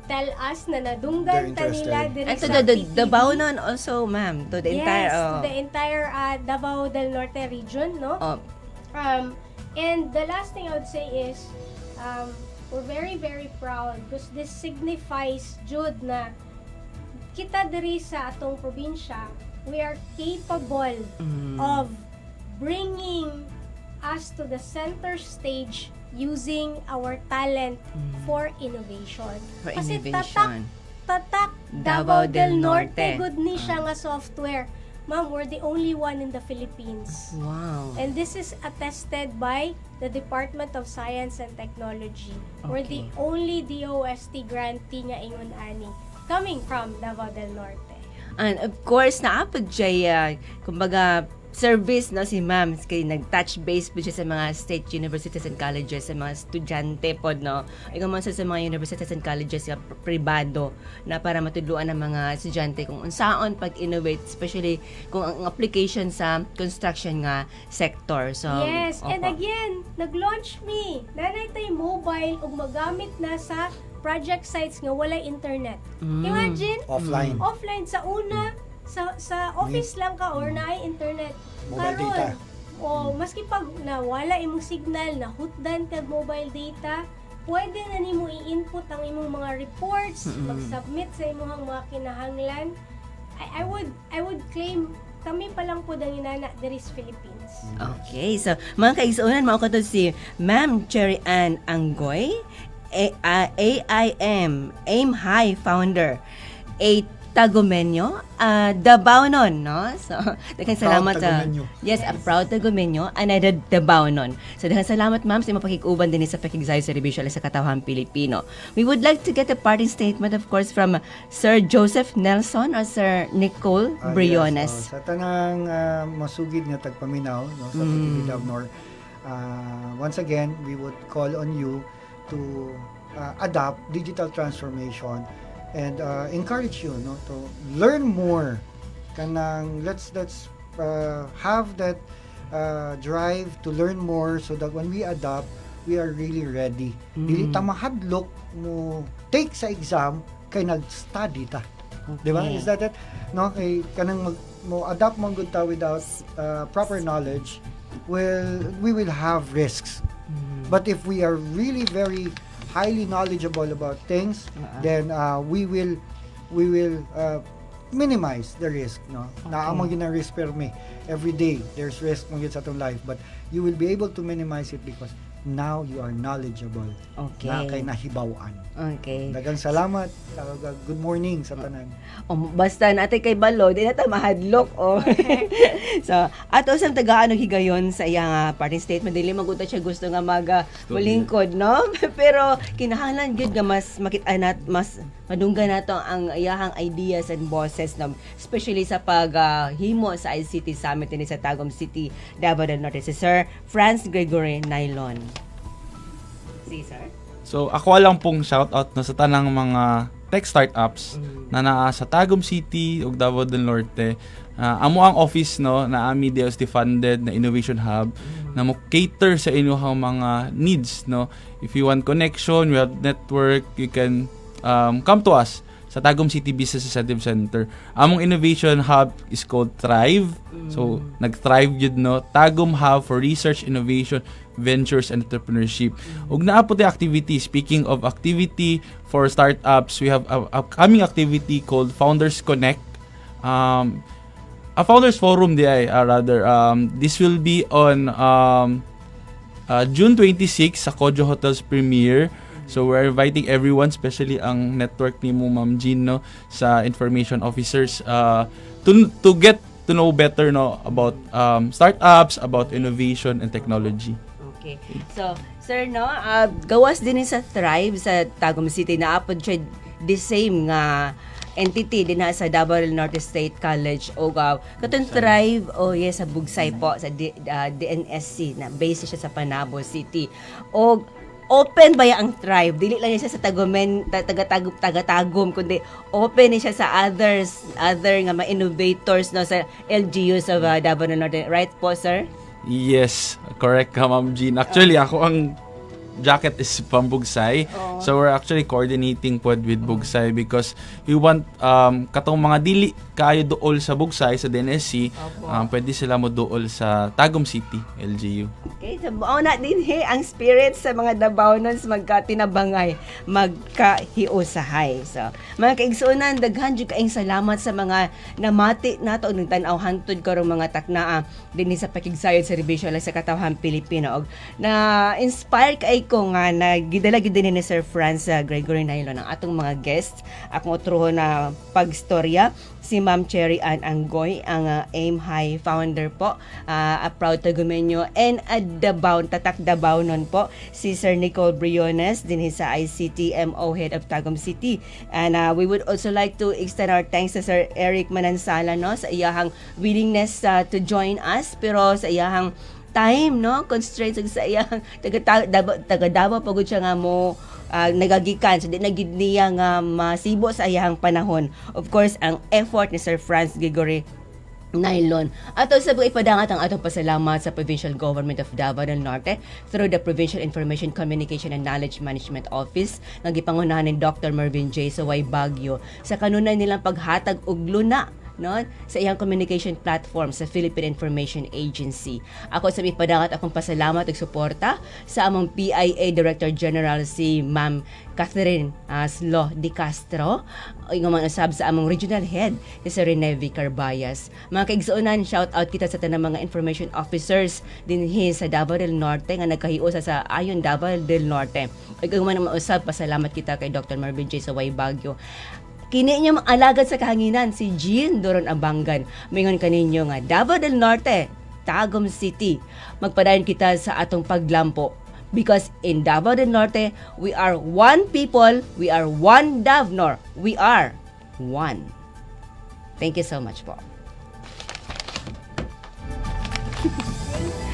tell us na nadunggan They're ta nila interested. diri And to sa the PTV. Dabaonon also, ma'am, to the entire Yes, to the entire Davao del Norte region, no? oh, And the last thing I would say is, we're very, very proud because this signifies, Jude, na kita diri sa atong probinsya, we are capable of bringing us to the center stage using our talent for innovation. For Kasi innovation. tatak Davao del Norte. good ni siya nga software. Ma'am, we're the only one in the Philippines. wow. And this is attested by the Department of Science and Technology. We're the Okay. only DOST grantee nga ingon ani coming from Davao del Norte. And of course, naapod siya, kumbaga, service, no, si ma'am, kay nag-touch base po siya sa mga state universities and colleges, sa mga estudyante po, no. Ikaw man sa mga universities and colleges sa pribado na para matudluan ng mga estudyante kung unsaon pag-innovate, especially kung ang application sa construction nga sector. So, Yes, and opo. again, nag-launch me. Nanay tay mobile ug magamit na sa project sites nga walay internet. Imagine, Offline. offline sa una, sa office lang ka or naay internet. Mobile Karon, data. o maski pag nawala imong signal, nahutdan kag mobile data, pwede na nimo i-input ang imong mga reports, mag-submit sa imong mga kinahanglan. I would claim kami pa lang po ang inana diri sa Philippines. Okay, so mga kaigsuunan, mao kadto si Ma'am Cherry Ann Anggoy, AIM High founder, a Tagumenyo, Dabaonon, no? So, daghang salamat sa Tagumenyo. yes, a proud Tagumenyo, another Dabaonon. So, daghang salamat ma'am sa imong pakikuban din sa pakigsayo sa Servisyo sa Katawhan Pilipino. We would like to get a parting statement, of course, from Sir Joseph Nelson or Sir Nicole Briones. Yes, sa tanang masugid nga tagpaminaw no, sa PTV Davnor, once again, we would call on you to adopt digital transformation and encourage you no to learn more kanang let's have that drive to learn more so that when we adopt we are really ready. Dili ta mahadlok mo take sa exam kay nag-study ta. Di ba? Is that it? No, kay kanang mo adapt man gud ta without proper knowledge, we will have risks. But if we are really very highly knowledgeable about things, then we will minimize the risk, no? Naamang yun ang risk per me. Every day there's risk mo yun sa atong life, but you will be able to minimize it because now you are knowledgeable. Okay. Na kay nahibawan. Okay. Dagang salamat. Good morning sa tanan. Basta natin kay Balo, di na ta mahadlok. So, ato sa tagaan og higayon sa iyang parting statement, dili maguta siya gusto nga mulingkod, no? Pero kinahanglan gyud nga mas makita nat mas madunggan nato ang iyahang ideas and bosses, no? Especially sa paghimo sa ICT Summit ni sa Tagum City, Davao del Norte. Si Sir Franz Gregory Nailon. Si Sir? So ako lang pong shoutout no sa tanang mga tech startups na naa sa Tagum City ug Davao del Norte. Amo ang office no na ami DOST funded na innovation hub na mo cater sa inyong mga needs no. If you want connection, we have network, you can come to us sa Tagum City Business Incentive Center. Among innovation hub is called Thrive. So nag-thrive yun no. Tagum Hub for Research, Innovation, Ventures and Entrepreneurship. Ug naa po the activity. Speaking of activity for startups, we have a upcoming activity called Founders Connect. A Founders Forum rather. This will be on June 26 sa Kojo Hotels Premier. So we're inviting everyone, especially ang network ni mo Ma'am Jean no sa information officers to get to know better no about startups, about innovation and technology. Okay. So, sir, no, gawas din sa Thrive sa Tagum City na apod siya the same nga entity din na sa Davao del Norte State College o katong Thrive sa Bugsay po sa DNSC na base siya sa Panabo City. O open ba ang Thrive? Dili lang siya sa taga-tagum kundi open siya sa other nga mga innovators no sa LGUs of Davao del Norte. Right po, sir? Yes, correct ka Ma'am Jean. Actually, ako ang jacket is from Bugsay. So we're actually coordinating pod with Bugsay because we want katong mga dili kaayo duol sa Bugsay sa DNSC, pwede sila mo duol sa Tagum City LGU. Okay, so mao na din ang spirit sa mga Dabaonons magkatinabangay, magkahiusahay. So, mga kaigsunan, daghan jud kaayong salamat sa mga namati nato og tan-aw hangtod karong mga taknaa dinhi sa pakigsayod sa Servisyo sa Katawhan Pilipino og na inspire kay ko nga nagidala gid din ni Sir Franz Gregory Nailon ang atong mga guests. Akong otrohon na pagstorya si Ma'am Cherry Ann Anggoy, ang Aim High founder po, a proud Tagumenyo, and a Tatak Dabaonon po, si Sir Nicole Briones, din sa ICT MO Head of Tagum City. And we would also like to extend our thanks to Sir Eric Manansala no, sa iyahang willingness to join us, pero sa iyahang time no constraints sa iyang taga Davao pagod siya nga mo nagagikan so di na gid niya nga masibo sa iyang panahon. Of course ang effort ni Sir Franz Gregory Nailon. Ato sa ipadangat ang atong pasalamat sa Provincial Government of Davao del Norte through the Provincial Information Communication and Knowledge Management Office nga gipangunahan ni Dr. Mervin J. Saway Baguio sa kanunay nilang paghatag og luna no sa iyang communication platform sa Philippine Information Agency. Ako sa ipadangat akong pasalamat ug suporta sa among PIA Director General si Ma'am Catherine Slo Di Castro, ing manusab sa among Regional Head si Sir Rene V. Carbayas. Mga kaigsuonan, shout out kita sa tanang mga information officers dinhi sa Davao del Norte nga nagkahiusa sa ayon Davao del Norte. Ug man mausab pasalamat kita kay Dr. Marvin J. Saway Baguio. Kini niya alagad sa kahanginan si Jean Doron Abangan. Mingon kaninyo nga Davao del Norte, Tagum City. Magpadayon kita sa atong paglampo. Because in Davao del Norte, we are one people, we are one Davnor, we are one. Thank you so much po. Thank